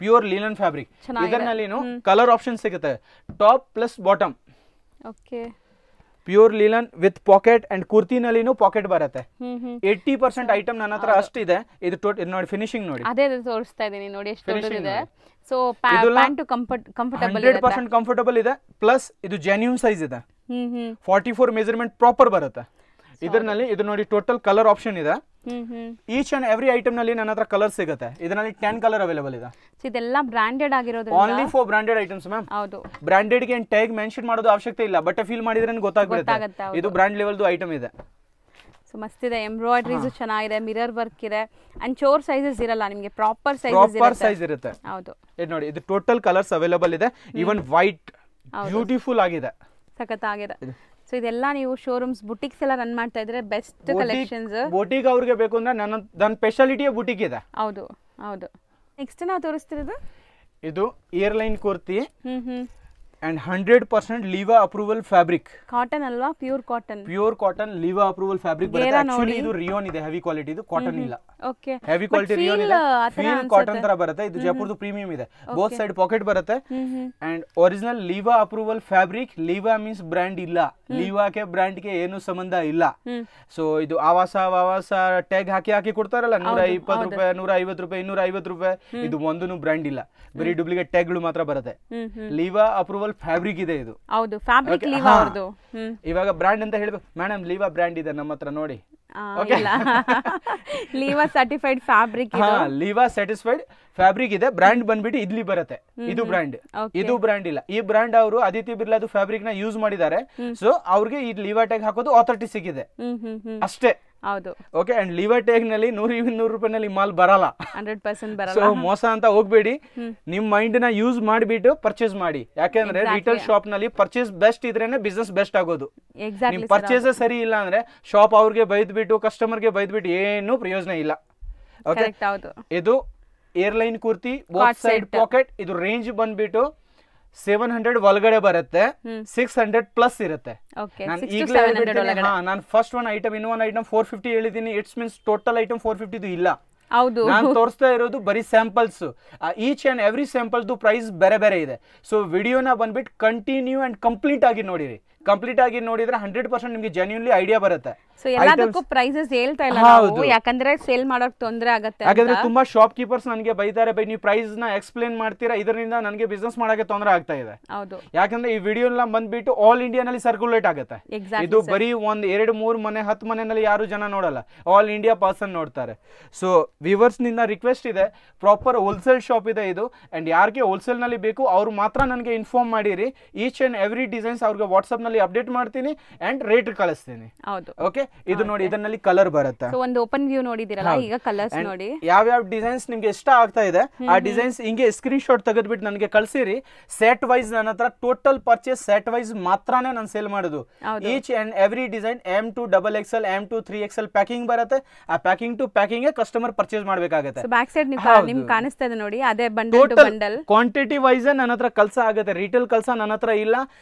ಪ್ಯೂರ್ ಲೀಲನ್ ಫ್ಯಾಬ್ರಿಕ್. ಇದರಲ್ಲಿ ಕಲರ್ ಆಪ್ಷನ್ ಸಿಗುತ್ತೆ, top plus bottom. Okay, pure linen with pocket and ಕುರ್ತಿನಲ್ಲಿನೂ ಪಾಕೆಟ್ ಬರುತ್ತೆ. 80% ಐಟಮ್ ನನ್ನ ಹತ್ರ ಅಷ್ಟಿದೆ. ಇದು ನೋಡಿ ಫಿನಿಶಿಂಗ್ ನೋಡಿ, ಅದೇ ತೋರಿಸ್ತಾ ಇದೀನಿ ನೋಡಿ ಎಷ್ಟು ದೊಡ್ಡದಿದೆ. ಸೊ ಪ್ಯಾಂಟ್ ಕಂಫರ್ಟಬಲ್ ಇದೆ, 100% ಕಂಫರ್ಟಬಲ್ ಇದೆ. ಪ್ಲಸ್ ಇದು ಜೆನ್ಯೂನ್ ಸೈಜ್ ಇದೆ, 44 ಮೆಜರ್ಮೆಂಟ್ ಪ್ರಾಪರ್ ಬರುತ್ತೆ. ಇದರಲ್ಲಿ ಇದು ನೋಡಿ ಟೋಟಲ್ ಕಲರ್ ಆಪ್ಷನ್ ಇದೆ. ಈಚ್ ಅಂಡ್ ಎವ್ರಿ ಐಟಮ್ ನಲ್ಲಿ ನನ್ನ ಹತ್ರ ಕಲರ್ ಸಿಗುತ್ತೆ. ಇದರಲ್ಲಿ 10 ಕಲರ್ ಅವೈಲೇಬಲ್ ಇದೆ. ಇದೆಲ್ಲ ಬ್ರಾಂಡೆಡ್ ಆಗಿರೋದು, only for branded items ma'am. ಹೌದು, ಬ್ರಾಂಡೆಡ್ ಗೆ ಟ್ಯಾಗ್ ಮೆನ್ಷನ್ ಮಾಡೋದು ಅವಶ್ಯಕತೆ ಇಲ್ಲ, ಬಟ್ ಫೀಲ್ ಮಾಡಿದ್ರೆ ಗೊತ್ತಾಗುತ್ತೆ ಇದು ಬ್ರಾಂಡ್ ಲೆವೆಲ್ದು ಐಟಮ್ ಇದೆ. ಸೊ ಮಸ್ತ್ ಇದೆ, ಎಂಬ್ರಾಯ್ಡರೀಸ್ ಚೆನ್ನಾಗಿದೆ, ಮಿರರ್ ವರ್ಕ್ ಇದೆ. ಅಂಡ್ ಚೋರ್ ಸೈಜಸ್ ಇರಲ್ಲ ನಿಮಗೆ, ಪ್ರಾಪರ್ ಸೈಜ್ ಇರುತ್ತೆ. ಹೌದು, ಇದು ನೋಡಿ, ಇದು ಟೋಟಲ್ ಕಲರ್ಸ್ ಅವೈಲೇಬಲ್ ಇದೆ. ಈವನ್ ವೈಟ್ ಬ್ಯೂಟಿಫುಲ್ ಆಗಿದೆ, ಸಖತ್ತಾಗಿದೆ. ಸೊ ಇದೆಲ್ಲ ನೀವು ಶೋರೂಮ್ಸ್ ಬುಟಿಕ್ಸ್ ಎಲ್ಲ ರನ್ ಮಾಡ್ತಾ ಇದ್ರೆ ಬೆಸ್ಟ್ ಕಲೆಕ್ಷನ್ಸ್. ಬುಟಿಕ್ ಅವ್ರಿಗೆ ಬೇಕು ಅಂದ್ರೆ ನನ್ನ ಸ್ಪೆಷಾಲಿಟಿ ಬುಟಿಕ್ ಇದೆ. ಹೌದು ಹೌದು. ನೆಕ್ಸ್ಟ್ ನಾವು ತೋರಿಸ್ತಿರೋದು ಇದು airline kurti and 100% Liva approval fabric. Cotton alva, pure cotton. Pure cotton Liva approval fabric. But actually ಇದು ರಿಯಾನ್ ಇದೆ, ಹೆವಿ ಕ್ವಾಲಿಟಿ ಇದು, ಕಾಟನ್ ಇಲ್ಲ. ಓಕೆ, ಹೆವಿ ಕ್ವಾಲಿಟಿ ರಿಯಾನ್ ಇದೆ, ಫೀಲ್ ಕಾಟನ್ ತರ ಬರುತ್ತೆ. ಇದು ಜೈಪುರ್ದು ಪ್ರೀಮಿಯಂ ಇದೆ, ಬೋತ್ ಸೈಡ್ ಪಾಕೆಟ್ ಬರುತ್ತೆ. And original Liva approval fabric. Liva means brand ಇಲ್ಲ, Liva ಗೆ ಬ್ರ್ಯಾಂಡ್ ಗೆ ಏನು ಸಂಬಂಧ ಇಲ್ಲ. ಸೊ ಇದು ಆವಾಸ ಟ್ಯಾಗ್ ಹಾಕಿ ಕೊಡ್ತಾರಲ್ಲ, 120 ರೂಪಾಯಿ, 150 ರೂಪಾಯಿ, 250 ರೂಪಾಯಿ, ಇದು ಒಂದೂ ಬ್ರ್ಯಾಂಡ್ ಇಲ್ಲ, ಬರೀ ಡೂಪ್ಲಿಕೇಟ್ ಟ್ಯಾಗ್ ಗಳು ಮಾತ್ರ ಬರುತ್ತೆ. Liva approval ಫ್ಯಾಬ್ರಿಕ್ ಇದೆ ಇದು. ಹೌದು, ಫ್ಯಾಬ್ರಿಕ್ ಲಿವಾ ಅವರದು. ಇವಾಗ ಬ್ರಾಂಡ್ ಅಂತ ಹೇಳ್ಬೇಕು ಮೇಡಮ್, ಲಿವಾ ಬ್ರಾಂಡ್ ಇದೆ ನಮ್ಮ ಹತ್ರ ನೋಡಿ. ಲಿವಾ ಸರ್ಟಿಫೈಡ್ ಫ್ಯಾಬ್ರಿಕ್ ಇದು. ಲಿವಾ ಸರ್ಟಿಫೈಡ್ ಫ್ಯಾಬ್ರಿಕ್ ಇದೆ. ಬ್ರಾಂಡ್ ಬಂದ್ಬಿಟ್ಟು ಇಡ್ಲಿ ಬರುತ್ತೆ, ಇದು ಬ್ರಾಂಡ್, ಇದು ಬ್ರಾಂಡ್ ಇಲ್ಲ. ಈ ಬ್ರಾಂಡ್ ಅವರು ಆದಿತ್ಯ ಬಿರ್ಲಾದು ಫ್ಯಾಬ್ರಿಕ್ ನ ಯೂಸ್ ಮಾಡಿದ್ದಾರೆ. ಸೊ ಅವ್ರಿಗೆ ಈ ಲಿವಾ ಟ್ಯಾಗ್ ಹಾಕೋದು ಅಥಾರಿಟಿ ಸಿಕ್ಕಿದೆ ಅಷ್ಟೇ. ಹೌದು, ಓಕೆ. ಅಂಡ್ ಲಿವಾ ಟ್ಯಾಗ್ ನಲ್ಲಿ 100-200 ರೂಪಾಯಿನಲ್ಲಿ ಮಾಲ್ ಬರಲ್ಲ, 100% ಬರಲ್ಲ. ಸೊ ಮೋಸ ಅಂತ ಹೋಗ್ಬೇಡಿ, ನಿಮ್ ಮೈಂಡ್ ನ ಯೂಸ್ ಮಾಡಿಬಿಟ್ಟು ಪರ್ಚೇಸ್ ಮಾಡಿ. ಯಾಕೆಂದ್ರೆ ರಿಟೇಲ್ ಶಾಪ್ ನಲ್ಲಿ ಪರ್ಚೇಸ್ ಬೆಸ್ಟ್ ಇದ್ರೇನೆ ಬಿಸ್ನೆಸ್ ಬೆಸ್ಟ್ ಆಗೋದು. ನಿಮ್ ಪರ್ಚೇಸ್ ಸರಿ ಇಲ್ಲ ಅಂದ್ರೆ ಶಾಪ್ ಅವ್ರಿಗೆ ಬೈದ್ಬಿಟ್ಟು ಕಸ್ಟಮರ್ಗೆ ಬೈದ್ಬಿಟ್ಟು ಏನು ಪ್ರಯೋಜನ ಇಲ್ಲ. ಓಕೆ, ಇದು airline kurti, both side pocket. ಇದು ರೇಂಜ್ ಬಂದ್ಬಿಟ್ಟು 700 ಒಳಗಡೆ ಬರುತ್ತೆ, 600 ಪ್ಲಸ್ ಇರುತ್ತೆ. ನಾನು ಈಗಲೇ ನಾನು ಫಸ್ಟ್ ಒನ್ ಐಟಮ್ ಇನ್ನೊಂದು ಐಟಮ್ 450 ಹೇಳಿದೀನಿ. ಇಟ್ಸ್ ಮೀನ್ಸ್ ಟೋಟಲ್ ಐಟಮ್ 450 ಇಲ್ಲ. ಹೌದು, ನಾನು ತೋರಿಸ್ತಾ ಇರೋದು ಬರೀ ಸ್ಯಾಂಪಲ್ಸ್. ಈಚ್ ಅಂಡ್ ಎವ್ರಿ ಸ್ಯಾಂಪಲ್ದು ಪ್ರೈಸ್ ಬೇರೆ ಬೇರೆ ಇದೆ. ಸೊ ವಿಡಿಯೋನ ಬಂದ್ಬಿಟ್ಟು ಕಂಟಿನ್ಯೂ ಅಂಡ್ ಕಂಪ್ಲೀಟ್ ಆಗಿ ನೋಡಿರಿ. ಕಂಪ್ಲೀಟ್ ಆಗಿ ನೋಡಿದ್ರೆ 100% ನಿಮಗೆ ಜೆನ್ಯೂನ್ಲಿ ಐಡಿಯಾ ಬರುತ್ತೆ. ಸೊ ಎಲ್ಲದಕ್ಕೂ ಪ್ರೈಸಸ್ ಹೇಳ್ತಾ ಇಲ್ಲ ನಾವು, ಯಾಕಂದ್ರೆ ಸೇಲ್ ಮಾಡೋಕೆ ತೊಂದರೆ ಆಗುತ್ತೆ. ಯಾಕಂದ್ರೆ ತುಂಬಾ ಶಾಪ್ ಕೀಪರ್ಸ್ ನನಗೆ ಬೈತಾರೆ, ಬೈ ನೀವು ಪ್ರೈಸ್ ನ ಎಕ್ಸ್ಪ್ಲೇನ್ ಮಾಡ್ತೀರಾ, ಇದರಿಂದ ನನಗೆ ಬಿಸ್ನೆಸ್ ಮಾಡಕ್ಕೆ ತೊಂದರೆ ಆಗ್ತಾ ಇದೆ. ಹೌದು, ಯಾಕಂದ್ರೆ ಈ ವಿಡಿಯೋ ಎಲ್ಲ ಬಂದ್ಬಿಟ್ಟು ಆಲ್ ಇಂಡಿಯಾನಲ್ಲಿ ಸರ್ಕ್ಯುಲೇಟ್ ಆಗುತ್ತೆ. ಇದು ಬರೀ 1, 2, 3 ಮನೆ 10 ಮನೆಯಲ್ಲಿ ಯಾರು ಜನ ನೋಡಲ್ಲ, ಆಲ್ ಇಂಡಿಯಾ ಪರ್ಸನ್ ನೋಡ್ತಾರೆ. ಸೊ ವ್ಯೂವರ್ಸ್ ನಿಂದ ರಿಕ್ವೆಸ್ಟ್ ಇದೆ, ಪ್ರಾಪರ್ ಹೋಲ್ಸೇಲ್ ಶಾಪ್ ಇದೆ ಇದು. ಅಂಡ್ ಯಾರಿಗೆ ಹೋಲ್ಸೇಲ್ ನಲ್ಲಿ ಬೇಕು ಅವ್ರು ಮಾತ್ರ ನನಗೆ ಇನ್ಫಾರ್ಮ್ ಮಾಡಿರಿ. ಈಚ್ ಅಂಡ್ ಎವ್ರಿ ಡಿಸೈನ್ಸ್ ಅವ್ರಿಗೆ ವಾಟ್ಸ್ಆಪ್ ನಲ್ಲಿ ಅಪ್ಡೇಟ್ ಮಾಡ್ತೀನಿ ಅಂಡ್ ರೇಟ್ ಕಳಿಸ್ತೀನಿ. ಓಕೆ, ಇದು ನೋಡಿ, ಇದರಲ್ಲಿ ಕಲರ್ ಬರುತ್ತೆ. ಸೊ ಒಂದು ಓಪನ್ ವ್ಯೂ ನೋಡಿದಿರಲ್ಲ, ಈಗ ಕಲರ್ಸ್ ನೋಡಿ. ಯಾವ ಡಿಸೈನ್ಸ್ ನಿಮ್ಗೆ ಇಷ್ಟ ಆಗ್ತಾ ಇದೆ ಆ ಡಿಸೈನ್ಸ್ ಹಿಂಗೆ ಸ್ಕ್ರೀನ್ ಶಾಟ್ ತೆಗೆದ್ಬಿಟ್ಟು ನನಗೆ ಕಳ್ಸಿರಿ. ಸೆಟ್ ವೈಸ್ ನನ್ನ ಹತ್ರ ಟೋಟಲ್ ಪರ್ಚೇಸ್ ಸೆಟ್ ವೈಸ್ ಮಾತ್ರನೇ ನಾನು ಸೇಲ್ ಮಾಡೋದು. Each and every design M2 XXL, M2 3XL packing ಬರುತ್ತೆ. ಆ packing to packing customer purchase ಮಾಡಬೇಕಾಗುತ್ತೆ. ಬ್ಯಾಕ್ ಸೈಡ್ ನಿಮ್ಗೆ ಕಾಣಿಸ್ತಾ ಇದೆ ನೋಡಿ, ಅದೇ bundle to bundle. Quantity wise ನನ್ನ ಹತ್ರ ಕೆಲಸ ಆಗುತ್ತೆ, ರಿಟೇಲ್ ಕೆಲಸ ನನ್ನ ಹತ್ರ ಇಲ್ಲ.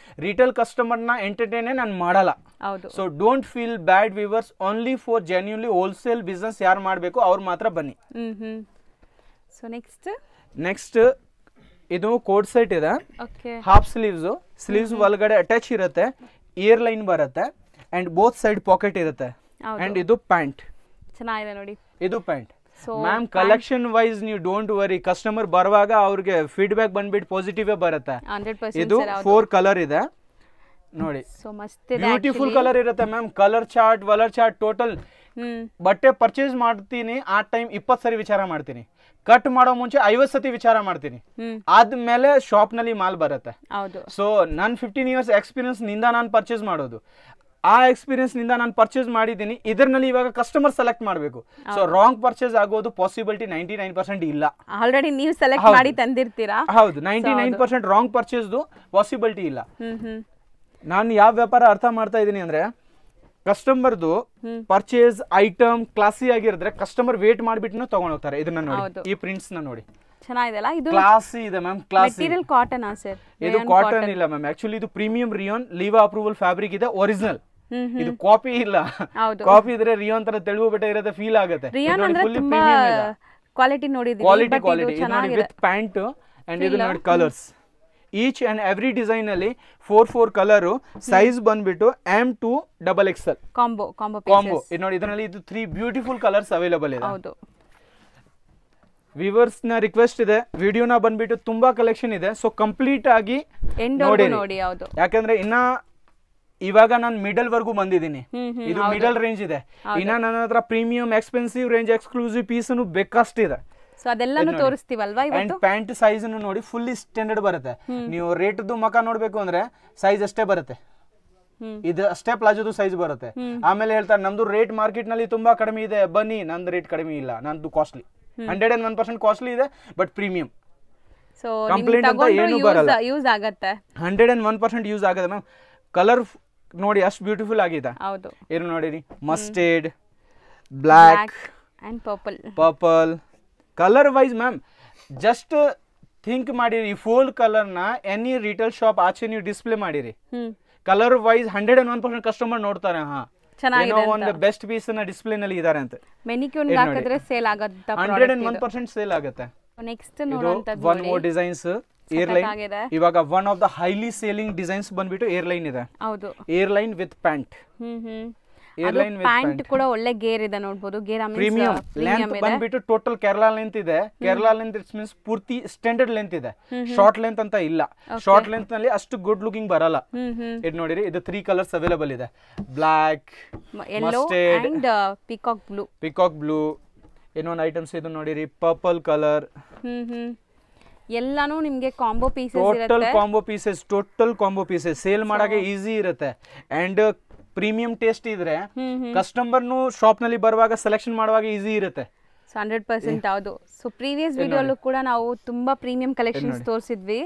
ರಿಟೇಲ್ ಕಸ್ಟಮರ್ ನ ಎಂಟರ್ಟೈನ್ ನಾನು ಮಾಡಲ್ಲ. So don't feel bad viewers, only for genuinely wholesale business ಯಾರು ಮಾಡಬೇಕು ಅವ್ರು ಮಾತ್ರ ಬನ್ನಿ. ಸೊ ನೆಕ್ಸ್ಟ್ ಇದು ಕೋಟ್ ಸೆಟ್ ಇದೆ. ಹಾಫ್ ಸ್ಲೀವ್ಸ್ ಒಳಗಡೆ ಅಟ್ಯಾಚ್ ಇರುತ್ತೆ, ಇಯರ್ ಲೈನ್ ಬರುತ್ತೆ ಅಂಡ್ ಬೋತ್ ಸೈಡ್ ಪಾಕೆಟ್ ಇರುತ್ತೆ. ಅಂಡ್ ಇದು ಪ್ಯಾಂಟ್ ಚೆನ್ನಾಗಿದೆ ನೋಡಿ, ಇದು ಪ್ಯಾಂಟ್. ಮ್ಯಾಮ್ ಕಲೆಕ್ಷನ್ ವೈಸ್ ನೀವು ಡೋಂಟ್ ವರಿ, ಕಸ್ಟಮರ್ ಬರುವಾಗ ಅವ್ರಿಗೆ ಫೀಡ್ಬ್ಯಾಕ್ ಬಂದ್ಬಿಟ್ಟು ಪಾಸಿಟಿವ್ ಬರುತ್ತೆ. ಇದು 4 ಕಲರ್ ಇದೆ ನೋಡಿ, ಬ್ಯೂಟಿಫುಲ್ ಕಲರ್ ಇರುತ್ತೆ ಮ್ಯಾಮ್. ಕಲರ್ ಚಾರ್ಟ್ ಟೋಟಲ್ ಬಟ್ಟೆ ಪರ್ಚೇಸ್ ಮಾಡ್ತೀನಿ ಆ ಟೈಮ್ 20 ಸರಿ ವಿಚಾರ ಮಾಡ್ತೀನಿ, ಕಟ್ ಮಾಡೋ ಮುಂಚೆ 50 ಸತಿ ವಿಚಾರ ಮಾಡ್ತೀನಿ, ಆದ್ಮೇಲೆ ಶಾಪ್ ನಲ್ಲಿ ಮಾಲ್ ಬರುತ್ತೆ. ಸೊ ನಾನು 15 ಇಯರ್ಸ್ ಎಕ್ಸ್ಪೀರಿಯನ್ಸ್ ನಿಂದ ನಾನು ಪರ್ಚೇಸ್ ಮಾಡೋದು. ಆ ಎಕ್ಸ್ಪೀರಿಯನ್ಸ್ ನಿಂದ ನಾನು ಪರ್ಚೇಸ್ ಮಾಡಿದ್ದೀನಿ. ಇದರಲ್ಲಿ ಇವಾಗ ಕಸ್ಟಮರ್ ಸೆಲೆಕ್ಟ್ ಮಾಡಬೇಕು. ಸೊ ರಾಂಗ್ ಪರ್ಚೇಸ್ ಆಗೋದು ಪಾಸಿಬಿಲಿಟಿ 99% ಇಲ್ಲ. ಆಲ್ರೆಡಿ ನೀವು ಸೆಲೆಕ್ಟ್ ಮಾಡಿ ತಂದಿರ್ತೀರಾ. ಹೌದು, 99% ರಾಂಗ್ ಪರ್ಚೇಸ್ದು ಪಾಸಿಬಿಲಿಟಿ ಇಲ್ಲ. ನಾನು ಯಾವ ವ್ಯಾಪಾರ ಅರ್ಥ ಮಾಡ್ತಾ ಇದ್ದೀನಿ ಅಂದ್ರೆ, ಕಸ್ಟಮರ್ದು ಪರ್ಚೇಸ್ ಐಟಮ್ ಕ್ಲಾಸಿ ಆಗಿರಿದ್ರೆ ಕಸ್ಟಮರ್ ವೇಟ್ ಮಾಡಿಬಿಟ್ಟು ತಗೊಂಡ್ ಹೋಗ್ತಾರೆ. ಇದನ್ನ ನೋಡಿ, ಈ ಪ್ರಿಂಟ್ಸ್ ನ ನೋಡಿ, ಚೆನ್ನಾಗಿದೆಲ್ಲ. ಇದು ಕ್ಲಾಸಿ ಇದೆ ಮ್ಯಾಮ್. ಕ್ಲಾಸಿ ಮೆಟೀರಿಯಲ್ ಕಾಟನ್ ಆ ಸರ್? ಇದು ಕಾಟನ್ ಇಲ್ಲ ಮ್ಯಾಮ್, ಆಕ್ಚುಲಿ ಇದು premium rayon Liva approval fabric ಇದೆ, ಒರಿಜಿನಲ್. ಇದು ಕಾಪಿ ಇಲ್ಲ. ಕಾಪಿ ಇದ್ರೆ ರಿಯೋನ್ ತರ ತೆಳುವು ಬೆಟ್ಟ ಇರುತ್ತೆ, ಫೀಲ್ ಆಗುತ್ತೆ. ಕ್ವಾಲಿಟಿ ನೋಡಿದೀನಿ, ಕ್ವಾಲಿಟಿ ವಿತ್ ಪ್ಯಾಂಟ್ ಅಂಡ್ ಇದು ನೋಡಿ colours. Each and every design ಅಲ್ಲಿ 4 ಕಲರ್. ಸೈಜ್ ಬಂದ್ಬಿಟ್ಟು M2 XXL ಕಾಂಬೋ. ಇದು ನೋಡಿ, ಇದರಲ್ಲಿ ಇದು 3 ಬ್ಯೂಟಿಫುಲ್ ಕಲರ್ಸ್ ಅವೈಲೇಬಲ್ ಇದೆ. ವ್ಯೂವರ್ಸ್ ನ ರಿಕ್ವೆಸ್ಟ್ ಇದೆ, ವಿಡಿಯೋನ ಬಂದ್ಬಿಟ್ಟು ತುಂಬಾ ಕಲೆಕ್ಷನ್ ಇದೆ. ಸೊ ಕಂಪ್ಲೀಟ್ ಆಗಿ ನೋಡಿ, ಯಾಕಂದ್ರೆ ಇನ್ನ ಇವಾಗ ನಾನು ಮಿಡಲ್ ವರ್ಗೂ ಬಂದಿದ್ದೀನಿ. ಇದು ಮಿಡಲ್ ರೇಂಜ್ ಇದೆ. ಇನ್ನ ನನ್ನ ಹತ್ರ premium expensive range exclusive piece ಬೇಕಷ್ಟು ಇದೆ. ಸೊ ಅದೆಲ್ಲನೂ ತೋರಿಸ್ತೀವಲ್ವಾ ಇವತ್ತು. ಪ್ಯಾಂಟ್ ಸೈಜ್ ನೋಡಿ ಫುಲ್ಲಿ ಸ್ಟ್ಯಾಂಡರ್ಡ್ ಬರುತ್ತೆ. ನೀವು ರೇಟ್ ಮಕ ನೋಡ್ಬೇಕು ಅಂದ್ರೆ ಸೈಜ್ ಅಷ್ಟೇ ಬರುತ್ತೆ, ಇದು ಅಷ್ಟೇ ಪ್ಲಾಜೋದು ಸೈಜ್ ಬರುತ್ತೆ. ಆಮೇಲೆ ಹೇಳ್ತಾರೆ ನಮ್ದು ರೇಟ್ ಮಾರ್ಕೆಟ್ ನಲ್ಲಿ ತುಂಬಾ ಕಡಿಮೆ ಇದೆ, ಬನ್ನಿ. ನಂದು ರೇಟ್ ಕಡಿಮೆ ಇಲ್ಲ, ನಂದು ಕಾಸ್ಟ್ಲಿ, 101% ಕಾಸ್ಟ್ಲಿ ಇದೆ, ಬಟ್ ಪ್ರೀಮಿಯಂ. ಸೊ ಕಂಪ್ಲೇಂಟ್ ಅಂತ ಏನು ಬರಲ್ಲ, ಯೂಸ್ ಆಗುತ್ತೆ, 101% ಯೂಸ್ ಆಗುತ್ತೆ ಮ್ಯಾಮ್. ಕಲರ್ ನೋಡಿ ಅಷ್ಟು ಬ್ಯೂಟಿಫುಲ್ ಆಗಿದೆ. ಏನು ನೋಡಿರಿ, mustard, black and purple colour wise ma'am. Just think ಮಾಡಿರಿ, ಈ ಫೋಲ್ ಕಲರ್ ನ ಎನಿ ರಿಟೇಲ್ ಶಾಪ್ ಆಚೆ ನೀವು ಡಿಸ್ಪ್ಲೇ ಮಾಡಿರಿ, ಕಲರ್ ವೈಸ್ 101% ಕಸ್ಟಮರ್ ನೋಡ್ತಾರೆ. ಒಂದು ಬೆಸ್ಟ್ ಪೀಸ್ ನ ಡಿಸ್ಪ್ಲೇ ನಲ್ಲಿ ಇದಾರೆ ಅಂತ. ಮೆನಿಕ್ಯೂರ್ ಹಾಕಿದ್ರೆ ಸೇಲ್ ಆಗುತ್ತೆ, 101% ಸೇಲ್ ಆಗುತ್ತೆ. ನೆಕ್ಸ್ಟ್ ನೋಡುವಂತದ್ದು ಒನ್ ಮೋರ್ ಡಿಸೈನ್ಸ್ ಏರ್ಲೈನ್. ಇವಾಗ one of the highly selling designs ಬಂದ್ಬಿಟ್ಟು ಏರ್ಲೈನ್ ಇದೆ. Airline with pant. ಪ್ಯಾಂಟ್ ಕೂಡ ಒಳ್ಳೆ ಗೇರ್ ಇದೆ ನೋಡಬಹುದು. ಗೇರ್ ಪ್ರೀಮಿಯಂ ಲೆಂತ್ ಬಂದ್ಬಿಟ್ಟು ಟೋಟಲ್ ಕೇರಳ ಲೆಂತ್ ಇದೆ. ಕೇರಳ ಲೆಂತ್ ಇಟ್ಸ್ ಮೀನ್ಸ್ ಪೂರ್ತಿ ಸ್ಟ್ಯಾಂಡರ್ಡ್ ಲೆಂತ್ ಇದೆ, ಶಾರ್ಟ್ ಲೆಂತ್ ಅಂತ ಇಲ್ಲ. ಶಾರ್ಟ್ ಲೆಂತ್ ನಲ್ಲಿ ಅಷ್ಟು ಗುಡ್ ಲುಕಿಂಗ್ ಬರಲ್ಲ. ಇದು ನೋಡಿರಿ, ಇದು 3 ಕಲರ್ಸ್ ಅವೈಲೇಬಲ್ ಇದೆ, black, mustard and peacock blue. ಇನ್ನೊಂದು ಐಟಮ್ಸ್ ಇದು ನೋಡಿರಿ, ಪರ್ಪಲ್ ಕಲರ್. ಎಲ್ಲಾನು ನಿಮಗೆ ಕಾಂಬೋ ಪೀಸಸ್ ಇರುತ್ತೆ. ಟೋಟಲ್ ಕಾಂಬೋ ಪೀಸಸ್ ಸೇಲ್ ಮಾಡಕ್ಕೆ ಈಸಿ ಇರುತ್ತೆ. ಅಂಡ್ ಪ್ರೀಮಿಯಂ ಟೇಸ್ಟ್ ಇದ್ರೆ ಕಸ್ಟಮರ್ ಶಾಪ್ ನಲ್ಲಿ ಬರುವಾಗ ಸೆಲೆಕ್ಷನ್ ಮಾಡುವಾಗ ಈಸಿ ಇರುತ್ತೆ. 100% ಹೌದು. ಸೊ ಪ್ರೀವಿಯಸ್ ವಿಡಿಯೋಲ್ಲೂ ಕೂಡ ನಾವು ತುಂಬಾ ಪ್ರೀಮಿಯಂ ಕಲೆಕ್ಷನ್ಸ್ ತೋರಿಸಿದ್ವಿ,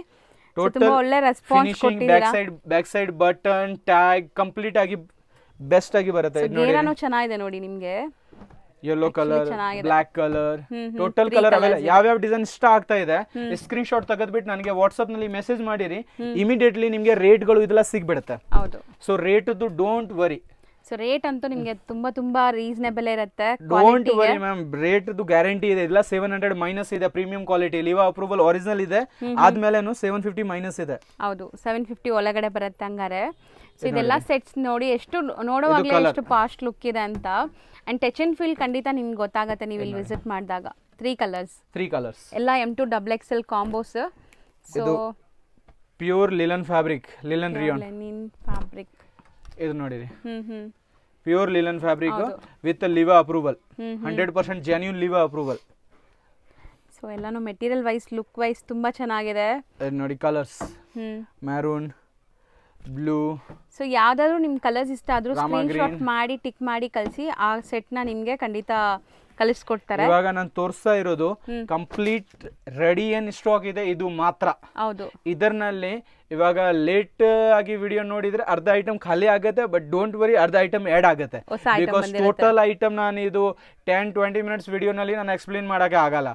ತುಂಬಾ ಒಳ್ಳೆ ರೆಸ್ಪಾನ್ಸ್ ಕೊಟ್ಟಿದ್ದೀರಾ. Back side button tag complete ಆಗಿ ಬೆಸ್ಟ್ ಆಗಿ ಬರುತ್ತೆ. ಗೇರಾನು ಚೆನ್ನಾಗಿದೆ ನೋಡಿ ನಿಮಗೆ. Yellow colour, black colour, total colour ಅವೆಲ್ಲ ಯಾವ್ಯಾವ ಡಿಸೈನ್ ಇಷ್ಟ ಆಗ್ತಾ ಇದೆ ಸ್ಕ್ರೀನ್ ಶಾಟ್ ತೆಗೆದ್ಬಿಟ್ಟು ನನಗೆ ವಾಟ್ಸ್ಆಪ್ ನಲ್ಲಿ ಮೆಸೇಜ್ ಮಾಡಿರಿ, ಇಮಿಡಿಯೇಟ್ಲಿ ನಿಮ್ಗೆ ರೇಟ್ಗಳು ಇದೆಲ್ಲ ಸಿಗ್ಬಿಡುತ್ತೆ. ಹೌದು. So rate don't worry. So rate ಅಂತೂ ನಿಮಗೆ ತುಂಬಾ ರೀಸನೇಬಲ್ ಇರುತ್ತೆ. Don't worry ma'am, rate guarantee ಇದೆ. ಇಲ್ಲ 700 ಮೈನಸ್ ಇದೆ ಪ್ರೀಮಿಯಂ ಕ್ವಾಲಿಟಿ. ಲಿವಾ ಅಪ್ರೂವಲ್ ಒರಿಜಿನಲ್ ಇದೆ, ಆದ್ಮೇಲೆನು 750 ಮೈನಸ್ ಇದೆ. ಹೌದು, 750 ಒಳಗಡೆ ಬರುತ್ತೆ ಹಂಗಾರೆ. ಸೊ ಇದೆಲ್ಲ ಸೆಟ್ಸ್ ನೋಡಿ ಎಷ್ಟು ನೋಡುವಾಗಲೇ ಎಷ್ಟು ಪಾಸ್ಟ್ ಲುಕ್ ಇದೆ ಅಂತ. ಅಂಡ್ ಟಚ್ ಅಂಡ್ ಫೀಲ್ ಖಂಡಿತ ನಿಮ್ಗೆ ಗೊತ್ತಾಗುತ್ತೆ ನೀವು ಇಲ್ಲಿ ವಿಸಿಟ್ ಮಾಡಿದಾಗ. 3 ಕಲರ್ಸ್ ಎಲ್ಲ M2 XXL combos. So pure linen fabric, linen rayon fabric ಇದು ನೋಡಿರಿ. Pure linen fabric with ಲಿವಾ approval, 100% genuine ಲಿವಾ approval. So ಎಲ್ಲಾನು ಮೆಟೀರಿಯಲ್ ವೈಸ್ ಲುಕ್ ವೈಸ್ ತುಂಬಾ ಚೆನ್ನಾಗಿದೆ ನೋಡಿ. Colours maroon, blue. ಸೊ ಯಾವ್ದಾದ್ರು ನಿಮ್ ಕಲರ್ಸ್ ಇಷ್ಟ ಆದ್ರೂ ಸ್ಕ್ರೀನ್ ಶಾಟ್ ಮಾಡಿ ಟಿಕ್ ಮಾಡಿ ಕಳಿಸಿ, ಆ ಸೆಟ್ ನ ನಿಮ್ಗೆ ಖಂಡಿತ ಕಳಿಸ್ಕೊಡ್ತಾರೆ. ಇವಾಗ ನಾನು ತೋರಿಸ್ತಾ ಇರೋದು ಕಂಪ್ಲೀಟ್ ರೆಡಿ ಏನ್ ಸ್ಟಾಕ್ ಇದೆ ಇದು ಮಾತ್ರ. ಹೌದು. ಇದರಲ್ಲಿ ಇವಾಗ ಲೇಟ್ ಆಗಿ ವಿಡಿಯೋ ನೋಡಿದ್ರೆ ಅರ್ಧ ಐಟಮ್ ಖಾಲಿ ಆಗುತ್ತೆ, ಬಟ್ ಡೋಂಟ್ ವರಿ, ಅರ್ಧ ಐಟಮ್ ಆಡ್ ಆಗುತ್ತೆ. ಬಿಕಾಸ್ ಟೋಟಲ್ ಐಟಮ್ ನಾನು ಇದು 10-20 ಮಿನಿಟ್ಸ್ ವಿಡಿಯೋನಲ್ಲಿ ನಾನು ಎಕ್ಸ್ಪ್ಲೇನ್ ಮಾಡಕ್ಕೆ ಆಗಲ್ಲ,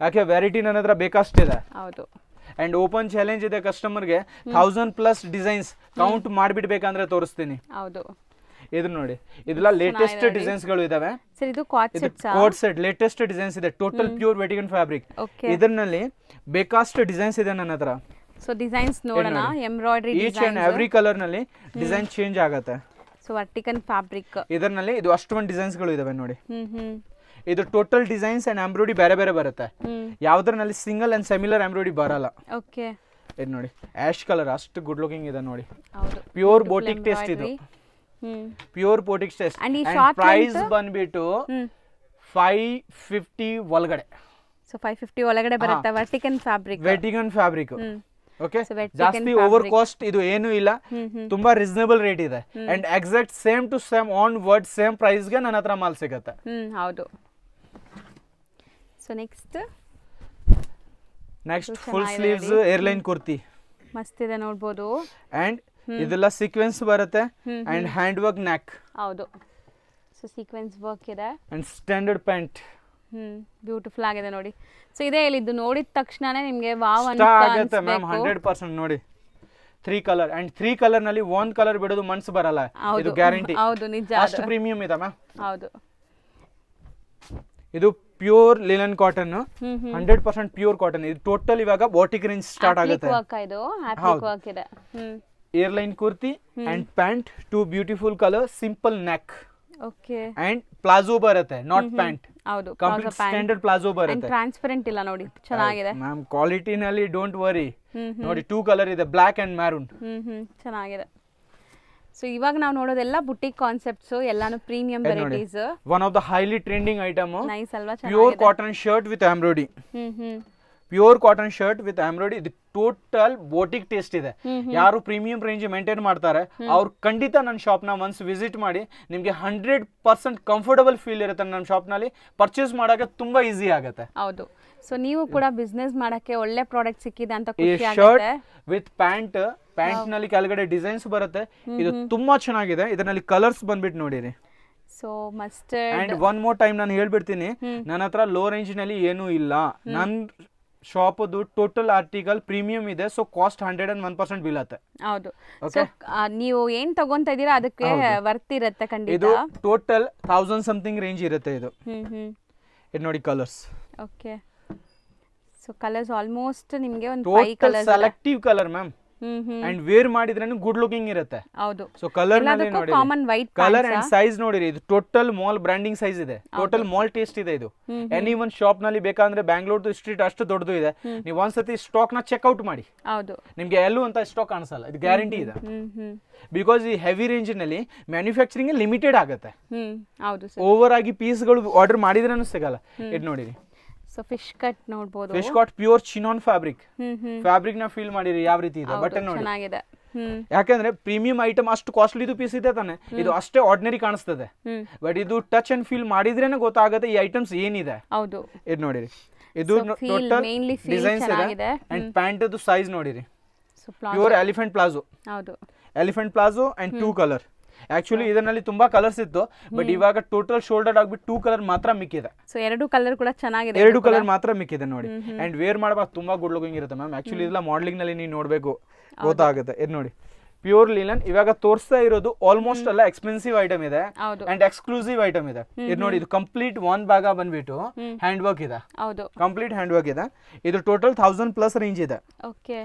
ಯಾಕೆ ವೆರೈಟಿ ನನ್ನ ಹತ್ರ ಬೇಕಷ್ಟಿದೆ. ಹೌದು. ಅಂಡ್ ಓಪನ್ ಚಾಲೆಂಜ್ ಇದೆ ಕಸ್ಟಮರ್ಗೆ, 1000+ ಡಿಸೈನ್ಸ್ ಕೌಂಟ್ ಮಾಡಿಬಿಡ್ಬೇಕಂದ್ರೆ ತೋರಿಸ್ತೀನಿ. ಹೌದು. ಇದು ನೋಡಿ, ಇದೆಲ್ಲ ಲೇಟೆಸ್ಟ್ ಡಿಸೈನ್ಸ್ ಗಳು ಇದಾವೆ. ಸರ್ ಇದು ಕೋಟ್ ಸೆಟ್ ಲೇಟೆಸ್ಟ್ ಡಿಸೈನ್ಸ್ ಇದೆ, ಟೋಟಲ್ ಪ್ಯೂರ್ ವೆಟಿಕನ್ ಫ್ಯಾಬ್ರಿಕ್. ಇದರಲ್ಲಿ ಬೇಕಾಸ್ಟ್ ಡಿಸೈನ್ಸ್ ಇದೆ ನನ್ನ ಹತ್ರ. ಸೊ ಡಿಸೈನ್ಸ್ ನೋಡೋಣ. Embroidery designs, each and every colour ನಲ್ಲಿ ಡಿಸೈನ್ ಚೇಂಜ್ ಆಗುತ್ತೆ. ಸೊ ವರ್ಟಿಕಲ್ ಫ್ಯಾಬ್ರಿಕ್ ಇದರಲ್ಲಿ ಇದು ಅಷ್ಟೊಂದು ಡಿಸೈನ್ಸ್ ಗಳು ಇದಾವೆ ನೋಡಿ. ಇದು ಟೋಟಲ್ ಡಿಸೈನ್ಸ್ ಅಂಡ್ ಎಂಬ್ರಾಯ್ಡರಿ ಬೇರೆ ಬೇರೆ ಬರುತ್ತೆ. ಯಾವ್ದ್ರಲ್ಲಿ ಸಿಂಗಲ್ ಅಂಡ್ ಸಿಮಿಲರ್ ಎಂಬ್ರಾಯ್ಡರಿ ಬರಲ್ಲ. ಓಕೆ. ಇದು ನೋಡಿ ಆಶ್ ಕಲರ್ ಅಷ್ಟು ಗುಡ್ ಲುಕಿಂಗ್ ಇದೆ ನೋಡಿ. ಪ್ಯೂರ್ ಬೋಟಿಕ್ ಟೇಸ್ಟ್ ಇದು, pure boutique taste. And price ಬಂದ್ಬಿಟ್ಟು 550 ಒಳಗಡೆ. ಸೊ 550 ಒಳಗಡೆ ಬರುತ್ತೆ ವರ್ಟಿಕಲ್ ಫ್ಯಾಬ್ರಿಕ್. ಓಕೆ, ಜಾಸ್ತಿ ಓವರ್ ಕಾಸ್ಟ್ ಇದು ಏನು ಇಲ್ಲ, ತುಂಬಾ ರೀಸನೇಬಲ್ ರೇಟ್ ಇದೆ. And exact same to same onward same price ಗೆ ನನ್ನ ಹತ್ರ ಮಾಲ್ ಸಿಗುತ್ತೆ. ಹೌದು. So next full sleeves airline kurti ಮಸ್ತ್ ಇದೆ ನೋಡಬಹುದು. ಅಂಡ್ ಇದೆಲ್ಲ ಸೀಕ್ವೆನ್ಸ್ ಬರುತ್ತೆ ಅಂಡ್ ಹ್ಯಾಂಡ್ ವರ್ಕ್ ನೆಕ್. ಹೌದು. ಸೊ ಸೀಕ್ವೆನ್ಸ್ ವರ್ಕ್ ಇದೆ ಅಂಡ್ ಸ್ಟ್ಯಾಂಡರ್ಡ್ ಪ್ಯಾಂಟ್. ಬ್ಯೂಟಿಫುಲ್ ಆಗಿದೆ ನೋಡಿ. ಸೊ ಇದೇ ಹೇಳಿದ್ದು ನೋಡಿದ ತಕ್ಷಣನೇ ನಿಮಗೆ ವಾವ್ ಅಂತ ಆಗುತ್ತೆ ಮ್ಯಾಮ್. 100% ನೋಡಿ 3 ಕಲರ್ ಅಂಡ್ 3 ಕಲರ್ ನಲ್ಲಿ 1 ಕಲರ್ ಬಿಡೋದು ಮನ್ಸು ಬರಲ್ಲ, ಇದು ಗ್ಯಾರಂಟಿ. ಹೌದು, ನಿಜ. ಅಷ್ಟು ಪ್ರೀಮಿಯಂ ಇದೆ ಮ್ಯಾಮ್. ಹೌದು. ಇದು pure linen cotton, 100% pure cotton. ಇದು ಟೋಟಲ್ ಇವಾಗ ಬಾಟಿಕ್ ರೇಂಜ್ ಸ್ಟಾರ್ಟ್ ಆಗುತ್ತೆ. ಇದು ಆಪ್ಲಿಕ್ ವರ್ಕ್ ಇದೆ. Airline kurti and pant, 2 beautiful colour, simple neck. Okay. And palazzo ಬರುತ್ತೆ, ನಾಟ್ ಪ್ಯಾಂಟ್. ಹೌದು, ಕಂಪ್ಲೀಟ್ ಸ್ಟ್ಯಾಂಡರ್ಡ್ ಪ್ಲಾಜೋ ಬರುತ್ತೆ. ಟ್ರಾನ್ಸ್ಪರೆಂಟ್ ಇಲ್ಲ ನೋಡಿ, ಚೆನ್ನಾಗಿದೆ ಮ್ಯಾಮ್. ಕ್ವಾಲಿಟಿ ನಲ್ಲಿ ಡೋಂಟ್ ವರಿ. ನೋಡಿ 2 ಕಲರ್ ಇದೆ, ಬ್ಲಾಕ್ ಅಂಡ್ ಮ್ಯಾರೂನ್. ಚೆನ್ನಾಗಿದೆ. ಸೊ ಇವಾಗ ನಾವು ನೋಡೋದೆಲ್ಲ ಬುಟಿಕ್ ಕಾನ್ಸೆಪ್ಟ್ಸ್, ಎಲ್ಲಾನು premium varieties. One of the highly trending item. Nice ಅಲ್ವಾ? Pure cotton shirt with embroidery. Pure cotton shirt with embroidery. ಇದು ಟೋಟಲ್ ಬೋಟಿಕ್ ಟೇಸ್ಟ್ ಇದೆ. ಯಾರು ಪ್ರೀಮಿಯಂ ರೇಂಜ್ ಮೇಂಟೈನ್ ಮಾಡ್ತಾರೆ ಅವ್ರು ಖಂಡಿತ ನನ್ನ ಶಾಪ್ ನ ಒನ್ಸ್ ವಿಸಿಟ್ ಮಾಡಿ, ನಿಮ್ಗೆ 100% ಕಂಫರ್ಟಬಲ್ ಫೀಲ್ ಇರುತ್ತೆ. ನನ್ನ ಶಾಪ್ ನಲ್ಲಿ ಪರ್ಚೇಸ್ ಮಾಡಕ್ಕೆ ತುಂಬಾ ಈಸಿ ಆಗುತ್ತೆ. ಹೌದು. ಸೊ ನೀವು ಕೂಡ ಬಿಸ್ನೆಸ್ ಮಾಡಕ್ಕೆ ಒಳ್ಳೆ ಪ್ರಾಡಕ್ಟ್ ಸಿಕ್ಕಿದೆ ಅಂತ ಖುಷಿ ಆಗುತ್ತೆ. ವಿತ್ ಪ್ಯಾಂಟ್ ನಲ್ಲಿ ಕೆಳಗಡೆ ಡಿಸೈನ್ಸ್ ಬರುತ್ತೆ. ಇದು ತುಂಬಾ ಚೆನ್ನಾಗಿದೆ. ಇದರಲ್ಲಿ ಕಲರ್ಸ್ ಬಂದ್ಬಿಟ್ಟು ನೋಡಿರಿ. So mustard. And one more time ನಾನು ಹೇಳ್ಬಿಡ್ತೀನಿ, ನನ್ನ ಹತ್ರ ಲೋ ರೇಂಜ್ ನಲ್ಲಿ ಏನೂ ಇಲ್ಲ. ನನ್ ಶಾಪ್ ಟೋಟಲ್ ಆರ್ಟಿಕಲ್ ಪ್ರೀಮಿಯಂ ಇದೆ. So cost 101% ಬೀಳತ್ತೆ. ಹೌದು. ಸೊ ನೀವು ಏನ್ ತಗೊಂತ ಇದೀರಾ ಅದಕ್ಕೆ ವರ್ತ್ ಇರುತ್ತೆ ಖಂಡಿತ. ಇದು ಟೋಟಲ್ 1000 ಸಮಥಿಂಗ್ ರೇಂಜ್ ಇರುತ್ತೆ ಇದು. ಇದು ನೋಡಿ colours. Okay. So colours almost ನಿಮಗೆ ಒಂದು 5 colours selective colour ma'am. And wear ಮಾಡಿದ್ರೇನು ಗುಡ್ ಲುಕಿಂಗ್ ಇರುತ್ತೆ. ಹೌದು. ಸೊ ಕಲರ್ ನಲ್ಲಿ ನೋಡಿ, common white colour and size ನೋಡಿರಿ. ಇದು ಟೋಟಲ್ ಮಾಲ್ ಬ್ರಾಂಡಿಂಗ್ ಸೈಜ್ ಇದೆ, ಟೋಟಲ್ ಮಾಲ್ ಟೇಸ್ಟ್ ಇದೆ ಇದು. ಎನಿ ಒನ್ ಶಾಪ್ ನಲ್ಲಿ ಬೇಕಂದ್ರೆ ಬ್ಯಾಂಗ್ಳೂರ್ ಸ್ಟ್ರೀಟ್ ಅಷ್ಟು ದೊಡ್ಡದು ಇದೆ. ನೀವು ಒಂದ್ಸತಿ ಸ್ಟಾಕ್ ನ ಚೆಕ್ಔಟ್ ಮಾಡಿ. ಹೌದು. ನಿಮ್ಗೆ ಎಲ್ಲೂ ಅಂತ ಸ್ಟಾಕ್ ಕಾಣಿಸಲ್ಲ, ಇದು ಗ್ಯಾರಂಟಿ ಇದೆ. ಬಿಕಾಸ್ ಈ ಹೆವಿ ರೇಂಜ್ ನಲ್ಲಿ ಮ್ಯಾನುಫ್ಯಾಕ್ಚರಿಂಗ್ ಲಿಮಿಟೆಡ್ ಆಗುತ್ತೆ. ಹೌದು. ಓವರ್ ಆಗಿ ಪೀಸ್ಗಳು ಆರ್ಡರ್ ಮಾಡಿದ್ರೇನು ಸಿಗಲ್ಲ. ಇದು ನೋಡಿರಿ. ಸೊ ಫಿಶ್ ಕಟ್ ನೋಡಬಹುದು. Fish cut pure chinon fabric. Fabric ನ ಫೀಲ್ ಮಾಡಿರಿ ಯಾವ ರೀತಿ ಇದೆ. ಬಟನ್ ನೋಡಿ ಚೆನ್ನಾಗಿದೆ. ಯಾಕಂದ್ರೆ ಪ್ರೀಮಿಯಂ ಐಟಮ್ ಅಷ್ಟು ಕಾಸ್ಟ್ಲಿ ಇದು ಪೀಸ್ ಇದೆ ತಾನೆ, ಇದು ಅಷ್ಟೇ ಆರ್ಡಿನರಿ ಕಾಣಿಸ್ತದೆ. ಬಟ್ ಇದು ಟಚ್ ಅಂಡ್ ಫೀಲ್ ಮಾಡಿದ್ರೇನೆ ಗೊತ್ತಾಗುತ್ತೆ ಈ ಐಟಮ್ಸ್ ಏನಿದೆ. ಹೌದು. ಇದು ನೋಡಿರಿ. ಇದು ಟೋಟಲ್ ಡಿಸೈನ್ಸ್ ಇದೆ. ಅಂಡ್ ಪ್ಯಾಂಟ್ ಸೈಜ್ ನೋಡಿರಿ. Pure elephant palazzo. ಹೌದು. Elephant palazzo and 2 colour. Actually ಇದರಲ್ಲಿ ತುಂಬಾ ಕಲರ್ಸ್ ಇತ್ತು, ಬಟ್ ಇವಾಗ ಟೋಟಲ್ ಶೋಲ್ಡರ್ ಆಗ್ಬಿಟ್ಟು 2 ಕಲರ್ ಮಾತ್ರ ಮಿಕ್ಕಿದೆ. ಸೊ 2 ಕಲರ್ ಕೂಡ ಚೆನ್ನಾಗಿದೆ, 2 ಕಲರ್ ಮಾತ್ರ ಮಿಕ್ಕಿದೆ ನೋಡಿ. ಅಂಡ್ ವೇರ್ ಮಾಡುವಾಗ ತುಂಬಾ ಗುಡ್ ಲುಕಿಂಗ್ ಇರುತ್ತೆ ಮ್ಯಾಮ್. ಆಕ್ಚುಲಿ ಇದೆಲ್ಲ ಮಾಡಲಿಂಗ್ ನಲ್ಲಿ ನೀವು ನೋಡ್ಬೇಕು, ಗೊತ್ತಾಗುತ್ತೆ. ಇದು ನೋಡಿ ಪ್ಯೂರ್ ಲಿನನ್. ಇವಾಗ ತೋರಿಸ್ತಾ ಇರೋದು ಆಲ್ಮೋಸ್ಟ್ ಎಲ್ಲ ಎಕ್ಸ್ಪೆನ್ಸಿವ್ ಐಟಮ್ ಇದೆ ಅಂಡ್ ಎಕ್ಸ್ಕ್ಲೂಸಿವ್ ಐಟಮ್ ಇದೆ. ಇದು ನೋಡಿ, ಇದು ಕಂಪ್ಲೀಟ್ ಒಂದ್ ಭಾಗ ಬಂದ್ಬಿಟ್ಟು ಹ್ಯಾಂಡ್ ವರ್ಕ್ ಇದೆ, ಕಂಪ್ಲೀಟ್ ಹ್ಯಾಂಡ್ ವರ್ಕ್ ಇದೆ. ಇದು ಟೋಟಲ್ 1000+ ರೇಂಜ್ ಇದೆ. ಓಕೆ,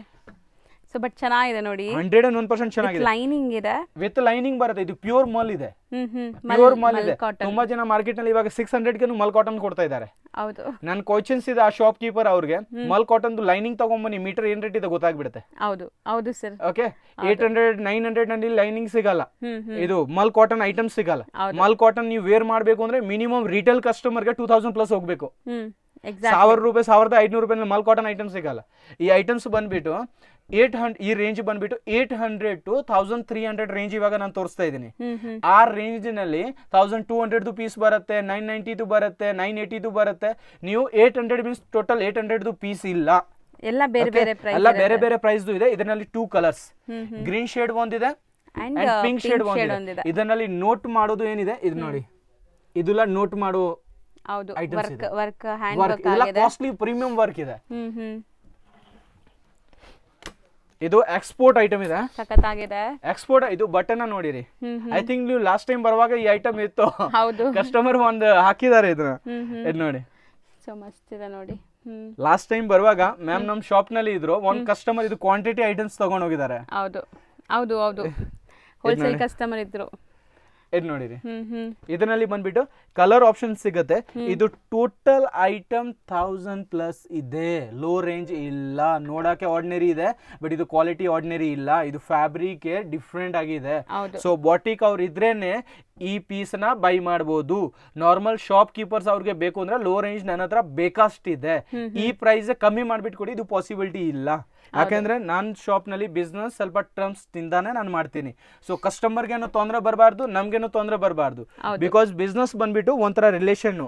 ಸೊ ಬಟ್ ಚೆನ್ನಾಗಿದೆ ನೋಡಿ, 101% ಚೆನ್ನಾಗಿದೆ. ಲೈನಿಂಗ್ ಇದೆ, ವಿತ್ ಲೈನಿಂಗ್ ಬರುತ್ತೆ. ಇದು ಪ್ಯೂರ್ ಮಲ್ ಇದೆ, ಪ್ಯೂರ್ ಮಲ್ ಇದೆ. ತುಂಬಾ ಜನ ಮಾರ್ಕೆಟ್ ನಲ್ಲಿ ಇವಾಗ 600 ಗೆ ಮಲ್ ಕಾಟನ್ ಕೊಡ್ತಾ ಇದ್ದಾರೆ. ಹೌದು, ನನ್ ಕ್ವಶನ್ಸ್ ಇದೆ ಆ ಶಾಪ್ ಕೀಪರ್ ಅವ್ರಿಗೆ, ಮಲ್ ಕಾಟನ್ ಲೈನಿಂಗ್ ತಗೊಂಬನ್ನಿ, ಮೀಟರ್ ಏನ್ ರೇಟ್ ಇದೆ ಗೊತ್ತಾಗ್ಬಿಡುತ್ತೆ. ಹೌದು ಹೌದು ಸರ್. ಓಕೆ, 800 900 ನಲ್ಲಿ ಲೈನಿಂಗ್ ಸಿಗಲ್ಲ, ಇದು ಮಲ್ ಕಾಟನ್ ಐಟಮ್ ಸಿಗಲ್ಲ. ಮಲ್ ಕಾಟನ್ ನೀವು ವೇರ್ ಮಾಡ್ಬೇಕು ಅಂದ್ರೆ ಮಿನಿಮಮ್ ರಿಟೇಲ್ ಕಸ್ಟಮರ್ ಗೆ 2000+ ಹೋಗ್ಬೇಕು. 1000 ರೂಪಾಯಿ 1500 ರೂಪಾಯಿ ಮಲ್ ಕಾಟನ್ ಐಟಮ್ ಸಿಗಲ್ಲ. ಈ ಐಟಮ್ಸ್ ಬಂದ್ಬಿಟ್ಟು 800, ಈ ರೇಂಜ್ ಬಂದ್ಬಿಟ್ಟು 800 to 1300 ರೇಂಜ್ ಇವಾಗ ನಾನು ತೋರಿಸ್ತಾ ಇದ್ದೀನಿ. ಆ ರೇಂಜ್ ನಲ್ಲಿ 1200 ಪೀಸ್ ಬರುತ್ತೆ, 990 ಬರುತ್ತೆ, 980 ಬರುತ್ತೆ. ನೀವು 800 ಮೀನ್ಸ್ ಟೋಟಲ್ 800 ಪೀಸ್ ಇಲ್ಲ, ಎಲ್ಲ ಬೇರೆ ಬೇರೆ ಪ್ರೈಸ್, ಎಲ್ಲ ಬೇರೆ ಬೇರೆ ಪ್ರೈಸ್ ಇದೆ. ಇದರಲ್ಲಿ 2 ಕಲರ್ಸ್, ಗ್ರೀನ್ ಶೇಡ್ ಒಂದಿದೆ ಅಂಡ್ ಪಿಂಕ್ ಶೇಡ್ ಒಂದಿದೆ. ಇದರಲ್ಲಿ ನೋಟ್ ಮಾಡೋದು ಏನಿದೆ ಇದು ನೋಡಿ, ಇದೆಲ್ಲ ನೋಟ್ ಮಾಡೋ ಐಟಮ್ಸ್ ಇದೆ. ವರ್ಕ್ ಹ್ಯಾಂಡ್ ವರ್ಕ್ ಆಗಿದೆ, ಕಾಸ್ಟ್ಲಿ ಪ್ರೀಮಿಯಂ ವರ್ಕ್ ಇದೆ. ಇದು ಎಕ್ಸ್ಪೋರ್ಟ್ ಐಟಮ್ ಇದೆ, ಸಖತ್ತಾಗಿದೆ ಎಕ್ಸ್ಪೋರ್ಟ್. ಇದು ಬಟನ್ ನೋಡಿರಿ, ಐ ಥಿಂಕ್ ನೀವು ಲಾಸ್ಟ್ ಟೈಮ್ ಬರುವಾಗ ಈ ಐಟಮ್ ಇತ್ತು, ಕಸ್ಟಮರ್ ಒಂದು ಹಾಕಿದ್ದಾರೆ ಇದನ್ನ. ಇದು ನೋಡಿ, ಸೊ ಮಸ್ತ್ ಇದೆ ನೋಡಿ. ಲಾಸ್ಟ್ ಟೈಮ್ ಬರುವಾಗ ಮ್ಯಾಮ್ ನಮ್ ಶಾಪ್ ನಲ್ಲಿ ಇದ್ರು, ಒಂದ್ ಕಸ್ಟಮರ್ ಇದು ಕ್ವಾಂಟಿಟಿ ಐಟಮ್ಸ್ ತಗೊಂಡ್ ಹೋಗಿದ್ದಾರೆ. ಹೌದು ಹೌದು ಹೌದು, ಹೋಲ್ಸೇಲ್ ಕಸ್ಟಮರ್ ಇದ್ರು. ಇದು ನೋಡಿರಿ, ಇದರಲ್ಲಿ ಬಂದ್ಬಿಟ್ಟು ಕಲರ್ ಆಪ್ಷನ್ ಸಿಗುತ್ತೆ. ಇದು ಟೋಟಲ್ ಐಟಮ್ 1000+ ಇದೆ, ಲೋ ರೇಂಜ್ ಇಲ್ಲ. ನೋಡಕ್ಕೆ ಆರ್ಡಿನರಿ ಇದೆ, ಬಟ್ ಇದು ಕ್ವಾಲಿಟಿ ಆರ್ಡಿನರಿ ಇಲ್ಲ. ಇದು ಫ್ಯಾಬ್ರಿಕ್ ಡಿಫ್ರೆಂಟ್ ಆಗಿದೆ. ಸೊ ಬಾಟಿಕ್ ಅವ್ರು ಇದ್ರೇನೆ ಈ ಪೀಸ್ ನ ಬೈ ಮಾಡಬಹುದು. ನಾರ್ಮಲ್ ಶಾಪ್ ಕೀಪರ್ಸ್ ಅವ್ರಿಗೆ ಬೇಕು ಅಂದ್ರೆ ಲೋ ರೇಂಜ್ ನನ್ನ ಹತ್ರ ಬೇಕಷ್ಟಿದೆ, ಈ ಪ್ರೈಸ್ ಕಮ್ಮಿ ಮಾಡ್ಬಿಟ್ಟು ಕೊಡಿ, ಇದು ಪಾಸಿಬಿಲಿಟಿ ಇಲ್ಲ. ಯಾಕೆಂದ್ರೆ ನಾನ್ ಶಾಪ್ ನಲ್ಲಿ ಬಿಸ್ನೆಸ್ ಸ್ವಲ್ಪ ಟರ್ಮ್ಸ್ ತಿಂದಾನೆ ನಾನು ಮಾಡ್ತೀನಿ. ಸೊ ಕಸ್ಟಮರ್ಗೇನು ತೊಂದರೆ ಬರಬಾರ್ದು, ನಮ್ಗೇನು ತೊಂದರೆ ಬರಬಾರ್ದು. ಬಿಕಾಸ್ ಬಿಸ್ನೆಸ್ ಬಂದ್ಬಿಟ್ಟು ಒಂಥರ ರಿಲೇಷನ್,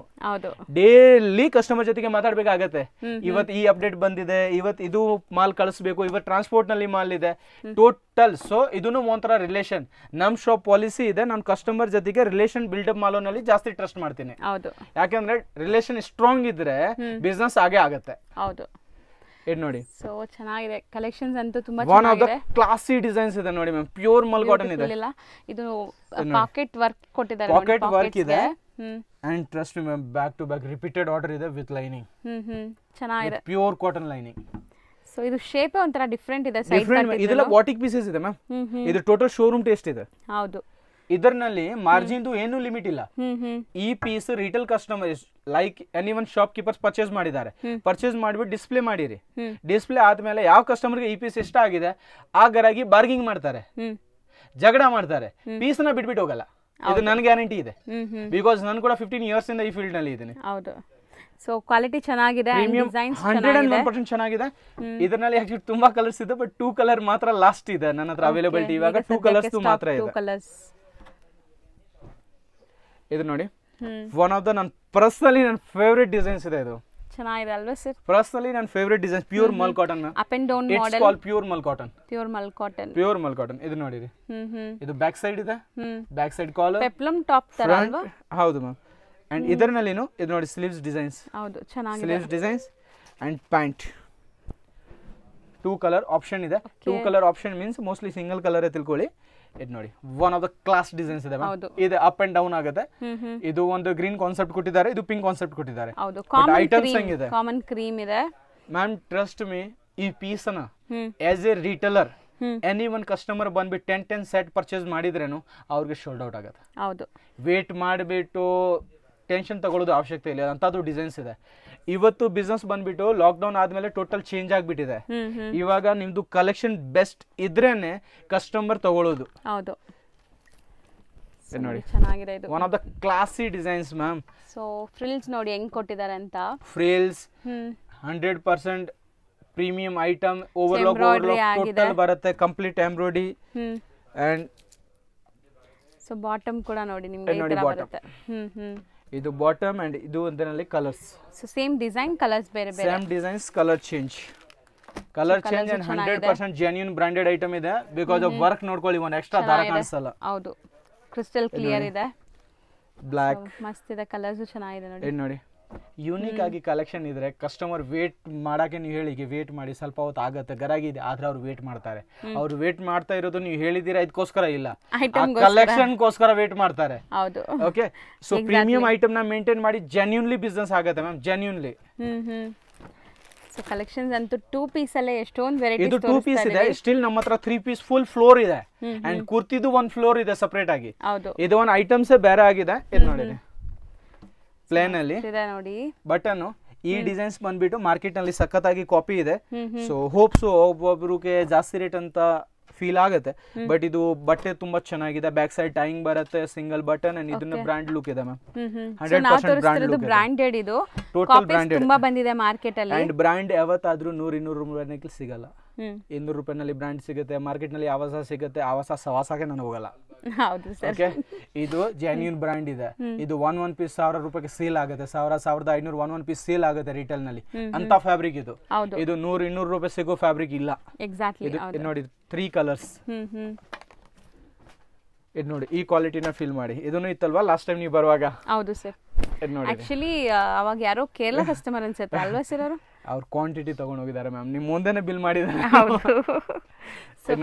ಡೈಲಿ ಕಸ್ಟಮರ್ ಜೊತೆಗೆ ಮಾತಾಡ್ಬೇಕಾಗತ್ತೆ. ಇವತ್ತು ಈ ಅಪ್ಡೇಟ್ ಬಂದಿದೆ, ಇವತ್ತು ಇದು ಮಾಲ್ ಕಳಿಸ್ಬೇಕು, ಇವತ್ತು ಟ್ರಾನ್ಸ್ಪೋರ್ಟ್ ನಲ್ಲಿ ಮಾಲ್ ಇದೆ, ಟೋಟಲ್. ಸೊ ಇದನ್ನು ಒಂಥರ ರಿಲೇಷನ್. ನಮ್ ಶಾಪ್ ಪಾಲಿಸಿ ಇದೆ, ನಾನು ಕಸ್ಟಮರ್ ಜೊತೆಗೆ ರಿಲೇಷನ್ ಬಿಲ್ಡಪ್ ಮಾಡೋನಲ್ಲಿ ಜಾಸ್ತಿ ಟ್ರಸ್ಟ್ ಮಾಡ್ತೀನಿ. ಯಾಕಂದ್ರೆ ರಿಲೇಷನ್ ಸ್ಟ್ರಾಂಗ್ ಇದ್ರೆ ಬಿಸ್ನೆಸ್ ಆಗೇ ಆಗತ್ತೆ. ಇದು ನೋಡಿ, ಸೋ ಚೆನ್ನಾಗಿದೆ ಕಲೆಕ್ಷನ್ಸ್ ಅಂತೂ ತುಂಬಾ ಚೆನ್ನಾಗಿದೆ. ಕ್ಲಾಸಿ ಡಿಸೈನ್ಸ್ ಇದೆ ನೋಡಿ ಮ್ಯಾಮ್, ಪ್ಯೂರ್ ಮಲ್ ಕಾಟನ್ ಇದೆ. ಇದು ಪಾಕೆಟ್ ವರ್ಕ್ ಕೊಟ್ಟಿದ್ದಾರೆ, ಪಾಕೆಟ್ ವರ್ಕ್ ಇದೆ. And trust me ma'am, back to back repeated order ಇದೆ ವಿತ್ ಲೈನಿಂಗ್. ಚೆನ್ನಾಗಿದೆ, ಪ್ಯೂರ್ ಕಾಟನ್ ಲೈನಿಂಗ್. ಸೊ ಇದು ಶೇಪ್ ಒಂಥರ ಡಿಫರೆಂಟ್ ಇದೆ, ಸೈಡ್ ಕಟ್ ಇದೆಲ್ಲ ಬಾಟಿಕ್ ಪೀಸಸ್ ಇದೆ ಮ್ಯಾಮ್. ಇದು ಟೋಟಲ್ ಶೋರೂಮ್ ಟೇಸ್ಟ್ ಇದೆ. ಹೌದು, ಇದರಲ್ಲಿ ಮಾರ್ಜಿನ್ ಏನು ಲಿಮಿಟ್ ಇಲ್ಲ. ಈ piece retail customer like anyone shopkeepers purchase ಮಾಡಿದ್ದಾರೆ, ಪರ್ಚೇಸ್ ಮಾಡಿಬಿಟ್ಟು ಡಿಸ್ಪ್ಲೇ ಮಾಡಿರಿ. ಡಿಸ್ಪ್ಲೇ ಆದ್ಮೇಲೆ ಯಾವ ಕಸ್ಟಮರ್ಗೆ ಈ ಪೀಸ್ ಇಷ್ಟ ಆಗಿದೆ ಆ ಗರಾಗಿ ಬಾರ್ಗಿಂಗ್ ಮಾಡ್ತಾರೆ, ಜಗಳ ಮಾಡ್ತಾರೆ, ಪೀಸ್ ನ ಬಿಟ್ಬಿಟ್ಟು ಹೋಗಲ್ಲ. ಇದು ನನ್ ಗ್ಯಾರಂಟಿ ಇದೆ, ಬಿಕಾಸ್ ನಾನು ಕೂಡ 15 years ಇಂದ ಈ ಫೀಲ್ಡ್ ನಲ್ಲಿ ಇದ್ದೀನಿ. ಹೌದು, ಸೊ ಕ್ವಾಲಿಟಿ ಚೆನ್ನಾಗಿದೆ, ಡಿಸೈನ್ಸ್ 101% ಚೆನ್ನಾಗಿದೆ. ಇದರಲ್ಲಿ ಆಕ್ಚುಲಿ ತುಂಬಾ ಕಲರ್ಸ್ ಇದೆ, ಬಟ್ 2 ಕಲರ್ ಮಾತ್ರ ಲಾಸ್ಟ್ ಇದೆ ನನ್ನ ಹತ್ರ ಅವೈಲೇಬಿಲಿಟಿ. ಇವಾಗ 2 ಕಲರ್ಸ್ ಮಾತ್ರ ಇದೆ. ಇದು ನೋಡಿ, ಒನ್ ಆಫ್ ದ ನನ್ನ ಪರ್ಸನಲಿ ನನ್ನ ಫೇವರೇಟ್ ಡಿಸೈನ್ಸ್ ಇದೆ. ಇದು ಚೆನ್ನಾಗಿದೆ ಅಲ್ವಾ ಸರ್? ಪರ್ಸನಲಿ ನನ್ನ favourite design pure mul cotton, up and down model. It's called pure mul cotton. Pure mul cotton, pure mul cotton. ಇದು ನೋಡಿರಿ, ಇದು ಬ್ಯಾಕ್ ಸೈಡ್ ಇದೆ, back side collar, peplum top ತರ ಅಲ್ವಾ? ಹೌದು ಮ್ಯಾಮ್. ಅಂಡ್ ಇದರಲ್ಲಿನು ಇದು ನೋಡಿ ಸ್ಲೀವ್ಸ್ ಡಿಸೈನ್ಸ್. ಹೌದು, ಚೆನ್ನಾಗಿದೆ. Sleeves designs and pant 2 colour option ಇದೆ. 2 colour option means mostly single colour ತಿಳ್ಕೊಳ್ಳಿ. ಇದು ನೋಡಿ, one of the class designs ಇದೆ. ಇದು ಅಪ್ ಅಂಡ್ ಡೌನ್ ಆಗುತ್ತೆ. ಇದು ಒಂದು ಗ್ರೀನ್ ಕಾನ್ಸೆಪ್ಟ್ ಕೊಟ್ಟಿದ್ದಾರೆ, ಇದು ಪಿಂಕ್ ಕಾನ್ಸೆಪ್ಟ್ ಕೊಟ್ಟಿದ್ದಾರೆ. ಐಟಮ್ಸ್ ಹೆಂಗಿದೆ, ಕಾಮನ್ ಕ್ರೀಮ್ ಇದೆ ಮ್ಯಾಮ್. ಟ್ರಸ್ಟ್ ಮೀ, ಈ ಪೀಸ್ ನ as A retailer any one customer ಬಂದ್ಬಿಟ್ಟು 10 ಸೆಟ್ ಪರ್ಚೇಸ್ ಮಾಡಿದ್ರೇನು ಅವ್ರಿಗೆ ಶೋಲ್ಡ್ ಔಟ್ ಆಗುತ್ತೆ. ಹೌದು, ವೇಟ್ ಮಾಡಿಬಿಟ್ಟು ಟೆನ್ಷನ್ ತಗೊಳ್ಳೋದು ಅವಶ್ಯಕತೆ ಇಲ್ಲ, ಅಂತದ್ದು ಡಿಸೈನ್ಸ್ ಇದೆ. ಇವತ್ತು ಬಿಸ್ನೆಸ್ ಬಂದ್ಬಿಟ್ಟು ಲಾಕ್ಡೌನ್ ಆದ್ಮೇಲೆ ಟೋಟಲ್ ಚೇಂಜ್ ಆಗ್ಬಿಟ್ಟಿದೆ. ಇವಾಗ ನಿಮ್ದು ಕಲೆಕ್ಷನ್ ಬೆಸ್ಟ್ ಇದ್ರೇನೆ ಕಸ್ಟಮರ್ ತಗೊಳ್ಳೋದು. ಹೌದು ನೋಡಿ, ಚೆನ್ನಾಗಿದೆ. ಇದು one of the classy designs ma'am. So frills ನೋಡಿ ಹೆಂಗ್ ಕೊಟ್ಟಿದ್ದಾರೆ ಅಂತ. Frills 100% premium item, overlock total ಬರುತ್ತೆ, complete embroidery. And so bottom ಕೂಡ ನೋಡಿ ನಿಮಗೆ ಈ ತರ ಬರುತ್ತೆ. ಇದು ಬಾಟಮ್ ಅಂಡ್ ಇದು ಒಂದರಲ್ಲಿ colours. So same design, colours ಬೇರೆ ಬೇರೆ, same designs, colour change. Colour change and 100% genuine branded item ಇದೆ. ಬಿಕಾಸ್ ಆಫ್ ವರ್ಕ್ ನೋಡ್ಕೊಳ್ಳಿ, ಒಂದು ಎಕ್ಸ್ಟ್ರಾ ದಾರ ಕಾಣಿಸಲ್ಲ. ಹೌದು, ಕ್ರಿಸ್ಟಲ್ ಕ್ಲಿಯರ್ ಇದೆ, ಬ್ಲಾಕ್ ಮಸ್ತ್ ಇದೆ, ಕಲರ್ಸ್ ಚೆನ್ನಾಗಿದೆ ನೋಡಿ. ಇದು ನೋಡಿ ಯೂನಿಕ್ ಆಗಿ ಕಲೆಕ್ಷನ್ ಇದ್ರೆ ಕಸ್ಟಮರ್ ವೇಟ್ ಮಾಡಕ್ಕೆ ನೀವು ಹೇಳಿ ವೇಟ್ ಮಾಡಿ ಸ್ವಲ್ಪ ಹೊತ್ತು ಆಗುತ್ತೆ ಗರಾಗಿ ಇದೆ ಆದ್ರೆ ಅವ್ರು ವೇಟ್ ಮಾಡ್ತಾರೆ. ಅವ್ರು ವೇಟ್ ಮಾಡ್ತಾ ಇರೋದು ನೀವು ಹೇಳಿದೀರಾ ಇದಕ್ಕೋಸ್ಕರ ಇಲ್ಲ, ಕಲೆಕ್ಷನ್ಗೋಸ್ಕರ ವೇಟ್ ಮಾಡ್ತಾರೆ. ಹೌದು. ಓಕೆ, ಸೊ ಪ್ರೀಮಿಯಂ ಐಟಮ್ ನ ಮೇಂಟೈನ್ ಮಾಡಿ ಜೆನ್ಯೂನ್ಲಿ ಬಿಸ್ನೆಸ್ ಆಗುತ್ತೆ ಮ್ಯಾಮ್, ಜೆನ್ಯೂನ್ಲಿ. ಸೊ ಕಲೆಕ್ಷನ್ಸ್ ಅಂತೂ 2 ಪೀಸ್ ಅಲ್ಲೇ ಎಷ್ಟೊಂದು ವೆರೈಟೀಸ್ ಇದು 2 ಪೀಸ್ ಇದೆ. ಸ್ಟಿಲ್ ನಮ್ಮ ಹತ್ರ 3 ಪೀಸ್ ಫುಲ್ ಫ್ಲೋರ್ ಇದೆ ಅಂಡ್ ಕುರ್ತಿದು ಒಂದು ಫ್ಲೋರ್ ಇದೆ ಸಪರೇಟ್ ಆಗಿ. ಹೌದು, ಇದು ಒಂದು ಐಟಮ್ಸ್ ಬೇರೆ ಆಗಿದೆ. ಇದು ನೋಡಿ ಪ್ಲೇನ್ ಅಲ್ಲಿ ನೋಡಿ ಬಟನ್. ಈ ಡಿಸೈನ್ಸ್ ಬಂದ್ಬಿಟ್ಟು ಮಾರ್ಕೆಟ್ ನಲ್ಲಿ ಸಖತ್ತಾಗಿ ಕಾಪಿ ಇದೆ. ಸೊ ಹೋಪ್ಸ್ ಒಬ್ಬೊಬ್ರಿಗೆ ಜಾಸ್ತಿ ರೇಟ್ ಅಂತ ಫೀಲ್ ಆಗುತ್ತೆ, ಬಟ್ ಇದು ಬಟ್ಟೆ ತುಂಬಾ ಚೆನ್ನಾಗಿದೆ. ಬ್ಯಾಕ್ ಸೈಡ್ ಟೈಯಿಂಗ್ ಬರುತ್ತೆ, ಸಿಂಗಲ್ ಬಟನ್ ಅಂಡ್ ಇದನ್ನ ಬ್ರಾಂಡ್ ಲುಕ್ ಇದೆ ಮ್ಯಾಮ್. 100% ಬ್ರಾಂಡ್ ಲುಕ್, ಬ್ರಾಂಡೆಡ್ ಇದು ಟೋಟಲ್ ಬ್ರಾಂಡೆಡ್ ತುಂಬಾ ಬಂದಿದೆ ಮಾರ್ಕೆಟ್ ಅಲ್ಲಿ. ಅಂಡ್ ಬ್ರಾಂಡ್ ಯಾವತ್ತಾದ್ರೂ 100-200 ರೂಪಾಯಿನಲ್ಲಿ ಸಿಗಲ್ಲ. 200 ರೂಪಾಯಿನಲ್ಲಿ ಬ್ರಾಂಡ್ ಸಿಗುತ್ತೆ, ಮಾರ್ಕೆಟ್ ನಲ್ಲಿ ಆವಾಸ ಸಿಗುತ್ತೆ, ಆವಾಸ ಸವಾಸಕ್ಕೆ ನಾನು ಹೋಗಲ್ಲ. ಹೌದು ಸರ್. ಓಕೆ, ಇದು ಜೆನ್ಯೂನ್ ಬ್ರಾಂಡ್ ಇದೆ. ಇದು ಒನ್ ಪೀಸ್ 1000 ರೂಪಾಯಿಗೆ ಸೇಲ್ ಆಗುತ್ತೆ, 1500 1 ಪೀಸ್ ಸೇಲ್ ಆಗುತ್ತೆ ರಿಟೇಲ್ ನಲ್ಲಿ. ಅಂತ ಫ್ಯಾಬ್ರಿಕ್ ಇದು. ಇದು 100-200 ರೂಪಾಯಿ ಸಿಗೋ ಫ್ಯಾಬ್ರಿಕ್ ಇಲ್ಲ. ಎಕ್ಸಾಕ್ಟ್ಲಿ. ಇದು ನೋಡಿ 3 ಕಲರ್ಸ್. ಇದು ನೋಡಿ ಈ ಕ್ವಾಲಿಟಿನ ಫೀಲ್ ಮಾಡಿ. ಇದನ್ನು ಇತ್ತಲ್ವಾ ಲಾಸ್ಟ್ ಟೈಮ್ ನೀವು ಬರುವಾಗ? ಹೌದು ಸರ್. ಆಕ್ಚುಲಿ ಅವಾಗ ಯಾರೋ ಕೇರಳ ಕಸ್ಟಮರ್ ಅನ್ಸುತ್ತೆ ಅಲ್ವಾ ಸರ್ ಅವರು? ಅವ್ರ ಕ್ವಾಂಟಿಟಿ ತಗೊಂಡು ಹೋಗಿದ್ದಾರೆ ಮ್ಯಾಮ್, ನಿಮ್ ಮುಂದೆನೆ ಬಿಲ್ ಮಾಡಿದ್ದಾರೆ.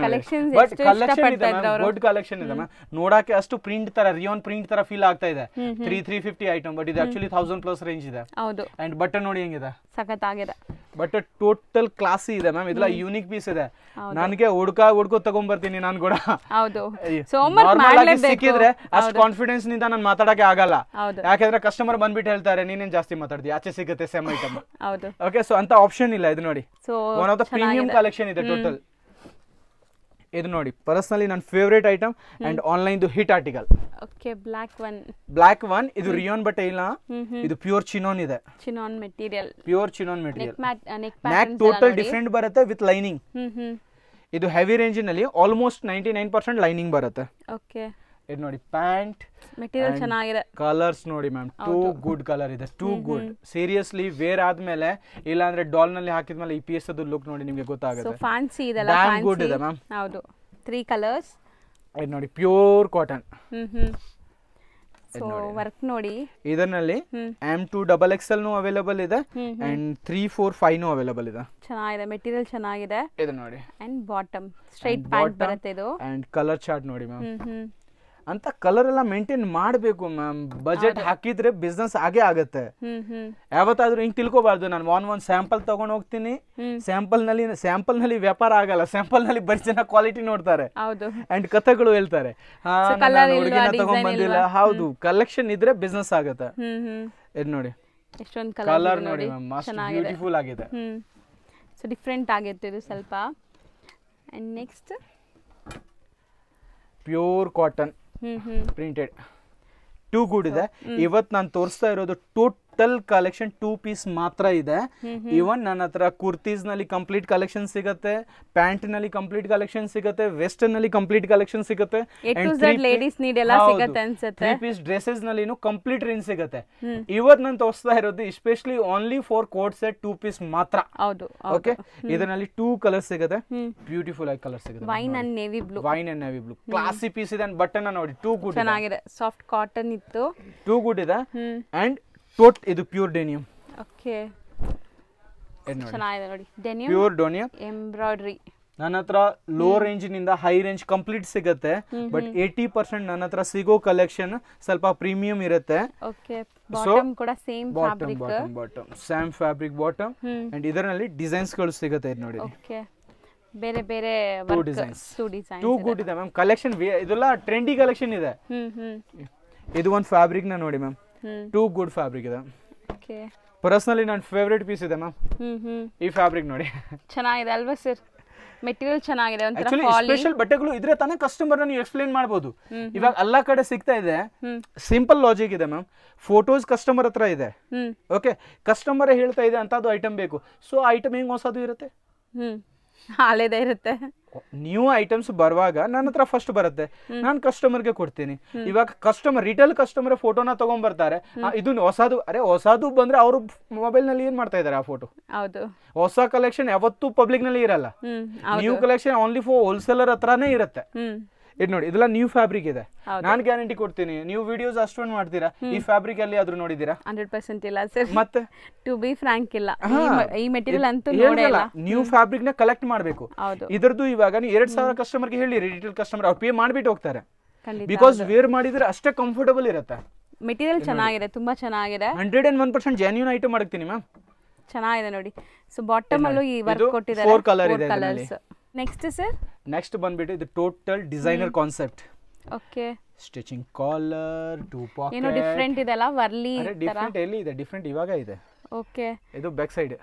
ಗುಡ್ ಕಲೆಕ್ಷನ್ ಇದೆ ಮ್ಯಾಮ್. ನೋಡಕ್ಕೆ ಅಷ್ಟು ಪ್ರಿಂಟ್ ತರ ರಿಯಾನ್ ಪ್ರಿಂಟ್ ತರ ಫೀಲ್ ಆಗ್ತಾ ಇದೆ. 350 ಐಟಮ್, ಬಟ್ ಇದು ಆಕ್ಚುಲಿ 1000+ ರೇಂಜ್ ಇದೆ. ಹೌದು. ಅಂಡ್ ಬಟನ್ ನೋಡಿ ಹೆಂಗಿದೆ, ಸಖತ್ತಾಗಿದೆ. ಬಟ್ ಟೋಟಲ್ ಕ್ಲಾಸಿ ಇದೆ ಮ್ಯಾಮ್. ಇದೆಲ್ಲ ಯೂನಿಕ್ ಪೀಸ್ ಇದೆ. ನನಗೆ ಹುಡ್ಕೋ ತಗೊಂಡ್ಬರ್ತೀನಿ ನಾನು ಕೂಡ. ಹೌದು, ಸಿಕ್ಕಿದ್ರೆ ಅಷ್ಟು ಕಾನ್ಫಿಡೆನ್ಸ್ ನಿಂದ ನಾನು ಮಾತಾಡಕ್ಕೆ ಆಗಲ್ಲ. ಯಾಕಂದ್ರೆ ಕಸ್ಟಮರ್ ಬಂದ್ಬಿಟ್ಟು ಹೇಳ್ತಾರೆ ನೀನೇನ್ ಜಾಸ್ತಿ ಮಾತಾಡ್ತೀವಿ, ಆಚೆ ಸಿಗುತ್ತೆ ಸೇಮ್ ಐಟಮ್. ಓಕೆ, ಸೊ ಅಂತ ಆಪ್ಷನ್ ಇಲ್ಲ. ಇದು ನೋಡಿ one of the premium collection ಇದೆ ಟೋಟಲ್. ಇದು ನೋಡಿ ಪರ್ಸನಲಿ ನನ್ನ favourite item and online hit article. Okay, black one. ಇದು ರಿಯಾನ್ ಬಟ್ಟೆ ಇಲ್ಲ, ಇದು ಪ್ಯೂರ್ ಚಿನಾನ್ ಇದೆ. Chinon material, pure chinon material. Neck total different ಬರುತ್ತೆ ವಿತ್ ಲೈನಿಂಗ್. ಇದು ಹೆವಿ ರೇಂಜ್ ನಲ್ಲಿ ಆಲ್ಮೋಸ್ಟ್ 99% ಲೈನಿಂಗ್ ಬರುತ್ತೆ. ಓಕೆ, ಇದು ನೋಡಿ ಪ್ಯಾಂಟ್ ಮೆಟೀರಿಯಲ್ ಚೆನ್ನಾಗಿದೆ. ಕಲರ್ಸ್ ನೋಡಿ ಮ್ಯಾಮ್, ಟೂ ಗುಡ್ ಕಲರ್ ಇದೆ, ಟೂ ಗುಡ್. ಸೀರಿಯಸ್ಲಿ ವೇರ್ ಆದ್ಮೇಲೆ ಇಲ್ಲ ಅಂದ್ರೆ ಡಾಲ್ ನಲ್ಲಿ ಹಾಕಿದ್ಮೇಲೆ ಈ ಪೀಸ್ ಅದು ಲುಕ್ ನೋಡಿ ನಿಮಗೆ ಗೊತ್ತಾಗುತ್ತೆ. ಫ್ಯಾನ್ಸಿ ಇದೆಲ್ಲ, ಗುಡ್ ಇದೆ ಮ್ಯಾಮ್. ಹೌದು, 3 ಕಲರ್ಸ್. ಇದು ನೋಡಿ ಪ್ಯೂರ್ ಕಾಟನ್. ಸೊ ವರ್ಕ್ ನೋಡಿ. ಇದರಲ್ಲಿ M2 XXL ನು ಅವೈಲೇಬಲ್ ಇದೆ ಅಂಡ್ 3, 4, 5 ನು ಅವೈಲೇಬಲ್ ಇದೆ. ಚೆನ್ನಾಗಿದೆ, ಮೆಟೀರಿಯಲ್ ಚೆನ್ನಾಗಿದೆ. ಇದು ನೋಡಿ ಅಂಡ್ ಬಾಟಮ್ ಸ್ಟ್ರೈಟ್ ಪ್ಯಾಂಟ್ ಬರುತ್ತೆ ಇದು. ಅಂಡ್ ಕಲರ್ ಚಾರ್ಟ್ ನೋಡಿ ಮ್ಯಾಮ್. ಅಂತ ಕಲರ್ ಎಲ್ಲ ಮೇಂಟೈನ್ ಮಾಡಬೇಕು ಮ್ಯಾಮ್. ಬಜೆಟ್ ಹಾಕಿದ್ರೆ ಬಿಸ್ನೆಸ್ ಆಗೇ ಆಗುತ್ತೆ. ಯಾವತ್ತಾದ್ರೂ ಹಿಂಗ್ ತಿಳ್ಕೊಬಾರ್ದು ನಾನು ಒನ್ ಸ್ಯಾಂಪಲ್ ತಗೊಂಡ್ ಹೋಗ್ತೀನಿ, ಸ್ಯಾಂಪಲ್ ನಲ್ಲಿ ವ್ಯಾಪಾರ ಆಗಲ್ಲ. ಸ್ಯಾಂಪಲ್ ನಲ್ಲಿ ಬರೀ ಜನ ಕ್ವಾಲಿಟಿ ನೋಡ್ತಾರೆ ಅಂಡ್ ಕಥೆಗಳು ಹೇಳ್ತಾರೆ, ಹುಡುಗಿನ ತಗೊಂಡ್ ಬಂದಿಲ್ಲ. ಹೌದು, ಕಲೆಕ್ಷನ್ ಇದ್ರೆ ಬಿಸ್ನೆಸ್ ಆಗುತ್ತೆ. ಇದು ನೋಡಿ ಕಲರ್ ನೋಡಿ ಮ್ಯಾಮ್, ಮಸ್ತ್ ಬ್ಯೂಟಿಫುಲ್ ಆಗಿದೆ. ಸೊ ಡಿಫರೆಂಟ್ ಆಗಿತ್ತು ಇದು ಸ್ವಲ್ಪ. And next pure cotton printed, two good ಇದೆ. ಇವತ್ತು ನಾನು ತೋರಿಸ್ತಾ ಇರೋದು ಟೋಟಲ್ ಕಲೆಕ್ಷನ್ 2 ಪೀಸ್ ಮಾತ್ರ ಇದೆ. ಇವನ್ ನನ್ನ ಹತ್ರ ಕುರ್ತೀಸ್ ನಲ್ಲಿ ಕಂಪ್ಲೀಟ್ ಕಲೆಕ್ಷನ್ ಸಿಗುತ್ತೆ, ಪ್ಯಾಂಟ್ ನಲ್ಲಿ ಕಂಪ್ಲೀಟ್ ಕಲೆಕ್ಷನ್ ಸಿಗುತ್ತೆ, ವೆಸ್ಟರ್ನ್ ನಲ್ಲಿ ಕಂಪ್ಲೀಟ್ ಕಲೆಕ್ಷನ್ ಸಿಗುತ್ತೆ, 3 ಪೀಸ್ ಡ್ರೆಸ್ಸಸ್ ನಲ್ಲಿ ಕಂಪ್ಲೀಟ್ ರೇಂಜ್ ಸಿಗುತ್ತೆ. ಇವತ್ತು ನಾನು ತೋರಿಸ್ತಾ ಇರೋದು especially only for coat set 2 piece ಮಾತ್ರ. ಓಕೆ, ಇದರಲ್ಲಿ 2 ಕಲರ್ ಸಿಗುತ್ತೆ, ಬ್ಯೂಟಿಫುಲ್ ಆಗಿ ಕಲರ್ ಸಿಗುತ್ತೆ. Wine and navy blue classy piece ಇದೆ. ಬಟನ್ ನೋಡಿ 2 ಗುಡ್ ಚೆನ್ನಾಗಿದೆ, ಸಾಫ್ಟ್ ಕಾಟನ್ ಇತ್ತು, 2 ಗುಡ್ ಇದೆ. ಅಂಡ್ ಇದು ಪ್ಯೂರ್ ಡೆನಿಯಮ್. ಓಕೆ, ಚೆನ್ನಾಗಿದೆ ನೋಡಿ, ಡೆನಿಯಮ್, ಪ್ಯೂರ್ ಡೆನಿಯಮ್ ಎಂಬ್ರಾಯ್ಡರಿ. ನನ್ನ ಹತ್ರ ಲೋ ರೇಂಜ್ ನಿಂದ ಹೈ ರೇಂಜ್ ಕಂಪ್ಲೀಟ್ ಸಿಗುತ್ತೆ, ಬಟ್ 80% ನನ್ನ ಹತ್ರ ಸಿಗೋ ಕಲೆಕ್ಷನ್ ಸ್ವಲ್ಪ ಪ್ರೀಮಿಯಂ ಇರುತ್ತೆ. ಓಕೆ, ಬಾಟಮ್ ಕೂಡ same fabric, same fabric bottom. And ಇದರಲ್ಲಿ ಡಿಸೈನ್ಸ್ ಗಳು ಸಿಗುತ್ತೆ. ಇದು ನೋಡಿ, ಓಕೆ, ಬೇರೆ ಬೇರೆ ಡಿಸೈನ್ಸ್, 2 ಗುಡ್ ಇದೆ ಮ್ಯಾಮ್. ಕಲೆಕ್ಷನ್ ಇದೆಲ್ಲ ಟ್ರೆಂಡಿ ಕಲೆಕ್ಷನ್ ಇದೆ. ಇದು ಒಂದು ಫ್ಯಾಬ್ರಿಕ್ ನ ನೋಡಿ ಮ್ಯಾಮ್, 2 ಗುಡ್ ಫ್ಯಾಬ್ರಿಕ್ ಇದೆ. ಓಕೆ, ಪರ್ಸನಲಿ ನನ್ನ ಫೇವರೇಟ್ ಪೀಸ್ ಇದೆ ಮ್ಯಾಮ್. ಈ ಫ್ಯಾಬ್ರಿಕ್ ನೋಡಿ ಚೆನ್ನಾಗಿದೆ ಅಲ್ವಾ ಸರ್? ಮೆಟೀರಿಯಲ್ ಚೆನ್ನಾಗಿದೆ, ಒಂತರ ಆಕ್ಚುಲಿ ಸ್ಪೆಷಲ್ ಬಟ್ಟೆಗಳು ಇದ್ರೆ ತಾನೇ ಕಸ್ಟಮರ್ ನೀವು ಎಕ್ಸ್ಪ್ಲೇನ್ ಮಾಡಬಹುದು. ಇವಾಗ ಎಲ್ಲಾ ಕಡೆ ಸಿಗ್ತಾ ಇದೆ. ಸಿಂಪಲ್ ಲಾಜಿಕ್ ಇದೆ ಮ್ಯಾಮ್. ಫೋಟೋಸ್ ಕಸ್ಟಮರ್ ಹತ್ರ ಇದೆ, ಓಕೆ, ಕಸ್ಟಮರ್ ಹೇಳ್ತಾ ಇದೆ ಅಂತದ್ದು ಐಟಮ್ ಬೇಕು. ಸೊ ಐಟಮ್ ಹೆಂಗ್ ಹೊಸದು ಇರುತ್ತೆ, ಹಳೆದೇ ಇರುತ್ತೆ. ನ್ಯೂ ಐಟಮ್ಸ್ ಬರುವಾಗ ನನ್ನ ಹತ್ರ ಫಸ್ಟ್ ಬರುತ್ತೆ, ನಾನು ಕಸ್ಟಮರ್ಗೆ ಕೊಡ್ತೀನಿ. ಇವಾಗ ಕಸ್ಟಮರ್ ರಿಟೇಲ್ ಕಸ್ಟಮರ್ ಫೋಟೋನ ತಗೊಂಡ್ ಬರ್ತಾರೆ, ಇದು ಹೊಸದು. ಅರೆ ಹೊಸದು ಬಂದ್ರೆ ಅವರು ಮೊಬೈಲ್ ನಲ್ಲಿ ಏನ್ ಮಾಡ್ತಾ ಇದಾರೆ ಆ ಫೋಟೋ. ಹೊಸ ಕಲೆಕ್ಷನ್ ಯಾವತ್ತೂ ಪಬ್ಲಿಕ್ ನಲ್ಲಿ ಇರಲ್ಲ. New collection only for wholesaler ಹತ್ರನೇ ಇರುತ್ತೆ. ಇದು ನೋಡಿ ಇದೆಲ್ಲ ನ್ಯೂ ಫ್ಯಾಬ್ರಿಕ್ ಇದೆ. ನಾನು ಗ್ಯಾರಂಟಿ ಕೊಡ್ತೀನಿ, ನೀವು ವಿಡಿಯೋಸ್ ಅಷ್ಟೊಂದು ಮಾಡ್ತೀರಾ, ಈ ಫ್ಯಾಬ್ರಿಕ್ ಅಲ್ಲಿ ಆದ್ರೂ ನೋಡಿದೀರಾ? 100% ಇಲ್ಲ ಸರ್. ಮತ್ತೆ ಟು ಬಿ ಫ್ರಾಂಕ್ ಇಲ್ಲ, ಈ ಮೆಟೀರಿಯಲ್ ಅಂತೂ ನೋಡೇ ಇಲ್ಲ. ನ್ಯೂ ಫ್ಯಾಬ್ರಿಕ್ ನ ಕಲೆಕ್ಟ್ ಮಾಡಬೇಕು. ಇದರದ್ದು ಇವಾಗ ನೀವು 2000 ಕಸ್ಟಮರ್ ಗೆ ಹೇಳಿ, ರಿಟೇಲ್ ಕಸ್ಟಮರ್ ಅವ್ರು ಪೇ ಮಾಡ್ಬಿಟ್ಟು ಹೋಗ್ತಾರೆ. ಬಿಕಾಸ್ ವೇರ್ ಮಾಡಿದ್ರೆ ಅಷ್ಟೇ ಕಂಫರ್ಟಬಲ್ ಇರುತ್ತೆ. ಮೆಟೀರಿಯಲ್ ಚೆನ್ನಾಗಿದೆ, ತುಂಬಾ ಚೆನ್ನಾಗಿದೆ. 101% ಜೆನ್ಯೂನ್ ಐಟಮ್ ಮಾಡ್ತೀನಿ ಮ್ಯಾಮ್. ಚೆನ್ನಾಗಿದೆ ನೋಡಿ. ಸೊ ಬಾಟಮ್ ಅಲ್ಲೂ ಈ ವರ್ಕ್ ಕೊಟ್ಟಿದ್ದಾರೆ. 4 ಕಲರ್ ಇದೆ ಇದರಲ್ಲಿ. ನೆಕ್ಸ್ಟ್ ಸರ್, ನೆಕ್ಸ್ಟ್ ಬಂದ್ಬಿಟ್ಟು ಇದು total designer concept. Okay, stitching collar, 2 pocket. ಏನೋ ಡಿಫರೆಂಟ್ ಇದೆ ಅಲ್ಲ, ವರ್ಲಿ ತರ. ಡಿಫರೆಂಟ್ ಎಲ್ಲಿ ಇದೆ? ಡಿಫರೆಂಟ್ ಇವಾಗ ಇದೆ. ಓಕೆ, ಇದು ಬ್ಯಾಕ್ ಸೈಡ್.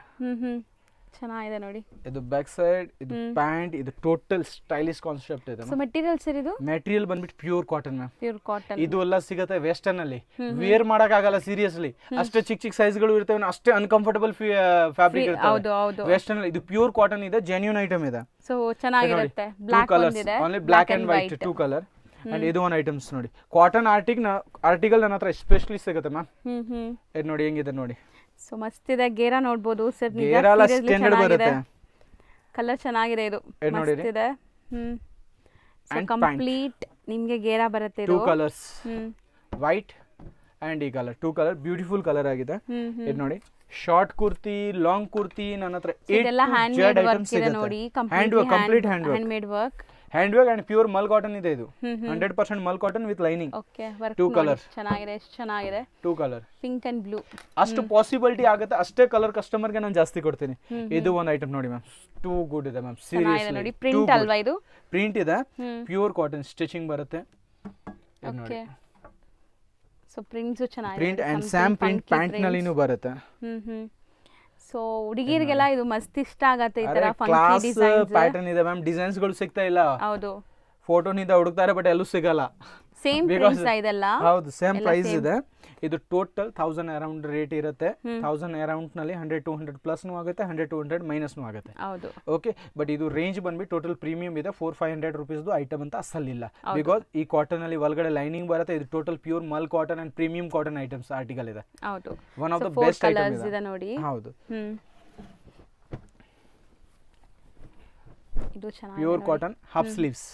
ಚೆನ್ನಾಗಿದೆ ನೋಡಿ. ಇದು ಬ್ಯಾಕ್ ಸೈಡ್, ಇದು ಪ್ಯಾಂಟ್, ಇದು ಟೋಟಲ್ ಸ್ಟೈಲಿಶ್ ಕಾನ್ಸೆಪ್ಟ್ ಇದೆ. ಸೊ ಮೆಟೀರಿಯಲ್ ಸರ್, ಇದು ಮೆಟೀರಿಯಲ್ ಬಂದ್ಬಿಟ್ಟು pure cotton ma'am. Pure cotton. ಇದು ಎಲ್ಲ ಸಿಗುತ್ತೆ ವೆಸ್ಟರ್ನ್ ಅಲ್ಲಿ. ವೇರ್ ಮಾಡಕ್ ಆಗಲ್ಲ ಸೀರಿಯಸ್ಲಿ, ಅಷ್ಟೇ ಚಿಕ್ಕ ಚಿಕ್ಕ ಸೈಜ್ ಗಳು ಇರ್ತವೆ, ಅಷ್ಟೇ ಅನ್ಕಂಫರ್ಟಬಲ್ ಫ್ಯಾಬ್ರಿಕ್ ಇರುತ್ತೆ ವೆಸ್ಟರ್ನ್ ಅಲ್ಲಿ. ಇದು ಪ್ಯೂರ್ ಕಾಟನ್ ಇದೆ, ಜೆನ್ಯೂನ್ ಐಟಮ್ ಇದೆ. ಸೊ ಚೆನ್ನಾಗಿರುತ್ತೆ. ಬ್ಲಾಕ್ ಒಂದಿದೆ, only black and white 2 colour. And ಇದು ಒಂದು ಐಟಮ್ಸ್ ನೋಡಿ, ಕಾಟನ್ ಆರ್ಟಿಕಲ್ ನನ್ನ ಹತ್ರ ಎಸ್ಪೆಷಲಿ ಸಿಗುತ್ತೆ ಮ್ಯಾಮ್. ಇದು ನೋಡಿ ಹೆಂಗಿದೆ ನೋಡಿ. ಸೊ ಮಸ್ತ್ ಇದೆ. ಗೇರಾ ನೋಡಬಹುದು ಸರ್, ಕಲರ್ ಚೆನ್ನಾಗಿದೆ. ಇದು ಮಸ್ತ್ ಇದೆ. ಸೊ ಕಂಪ್ಲೀಟ್ ನಿಮಗೆ ಗೇರಾ ಬರುತ್ತೆ. 2 ಕಲರ್ಸ್, ವೈಟ್ ಅಂಡ್ ಈ ಕಲರ್, 2 ಕಲರ್ ಬ್ಯೂಟಿಫುಲ್ ಕಲರ್ ಆಗಿದೆ. ಇದು ನೋಡಿ, ಶಾರ್ಟ್ ಕುರ್ತಿ, ಲಾಂಗ್ ಕುರ್ತಿ ನನ್ನ ಹತ್ರ ಇದೆಲ್ಲ ಹ್ಯಾಂಡ್ ಮೇಡ್ ವರ್ಕ್ ಇದೆ ನೋಡಿ. Complete hand made work, hand work and pure mul cotton ಇದೆ. ಇದು 100% mul cotton with lining. Okay, work 2 colour ಚೆನ್ನಾಗಿದೆ. ಎಷ್ಟು ಚೆನ್ನಾಗಿದೆ. 2 ಕಲರ್, ಪಿಂಕ್ ಅಂಡ್ ಬ್ಲೂ. ಅಷ್ಟು ಪಾಸಿಬಿಲಿಟಿ ಆಗುತ್ತೆ, ಅಷ್ಟೇ ಕಲರ್ ಕಸ್ಟಮರ್ ಗೆ ನಾನು ಜಾಸ್ತಿ ಕೊಡ್ತೀನಿ. ಇದು ಒಂದು ಐಟಮ್ ನೋಡಿ ಮ್ಯಾಮ್, ಟೂ ಗುಡ್ ಇದೆ ಮ್ಯಾಮ್. ಸೀರಿಯಸ್ಲಿ ನೋಡಿ, ಪ್ರಿಂಟ್ ಅಲ್ವಾ ಇದು? ಪ್ರಿಂಟ್ ಇದೆ, ಪ್ಯೂರ್ ಕಾಟನ್ ಸ್ಟಿಚಿಂಗ್ ಬರುತ್ತೆ. ಓಕೆ, ಸೊ ಪ್ರಿಂಟ್ಸ್ ಚೆನ್ನಾಗಿದೆ. Print and same print pant ನಲ್ಲಿನೂ ಬರುತ್ತೆ. ಸೊ ಹುಡುಗಿರಿಗೆಲ್ಲ ಇದು ಮಸ್ತ್ ಇಷ್ಟ ಆಗತ್ತೆ. ಈ ತರ ಫಂಕಿ ಡಿಸೈನ್ಸ್ ಪ್ಯಾಟರ್ನ್ ಇದೆ ಮ್ಯಾಮ್. ಡಿಸೈನ್ಸ್ ಗಳು ಸಿಗ್ತಾ ಇಲ್ಲ. ಹೌದು, ಫೋಟೋನಿಂದ ಹುಡುಕ್ತಾರೆ ಬಟ್ ಎಲ್ಲೂ ಸಿಗಲ್ಲ. ಸೇಮ್ ಪ್ರೈಸ್ ಇದೆಲ್ಲ. ಹೌದು, ಸೇಮ್ ಪ್ರೈಸ್ ಇದೆ. ಇದು ಟೋಟಲ್ 1000 ಅರೌಂಡ್ ರೇಟ್ ಇರುತ್ತೆ. 1000 ಅರೌಂಡ್ ನಲ್ಲಿ 100-200 ಪ್ಲಸ್ ನು ಆಗುತ್ತೆ, 100-200 ಮೈನಸ್ ನು ಆಗುತ್ತೆ. ಹೌದು, ಓಕೆ. ಬಟ್ ಇದು ರೇಂಜ್ ಬಂದ್ಬಿಟ್ಟು ಟೋಟಲ್ ಪ್ರೀಮಿಯಂ ಇದೆ. 400-500 ರುಪೀಸ್ ಐಟಮ್ ಅಂತ ಅಸಲಿಲ್ಲ. ಬಿಕಾಸ್ ಈ ಕಾಟನ್ ಅಲ್ಲಿ ಒಳಗಡೆ ಲೈನಿಂಗ್ ಬರುತ್ತೆ. ಇದು total pure mul cotton and premium cotton items article ಇದೆ. ಹೌದು, one of the best item ಇದೆ ನೋಡಿ. ಹೌದು, ಇದು ಚೆನ್ನಾಗಿದೆ. Pure cotton half sleeves.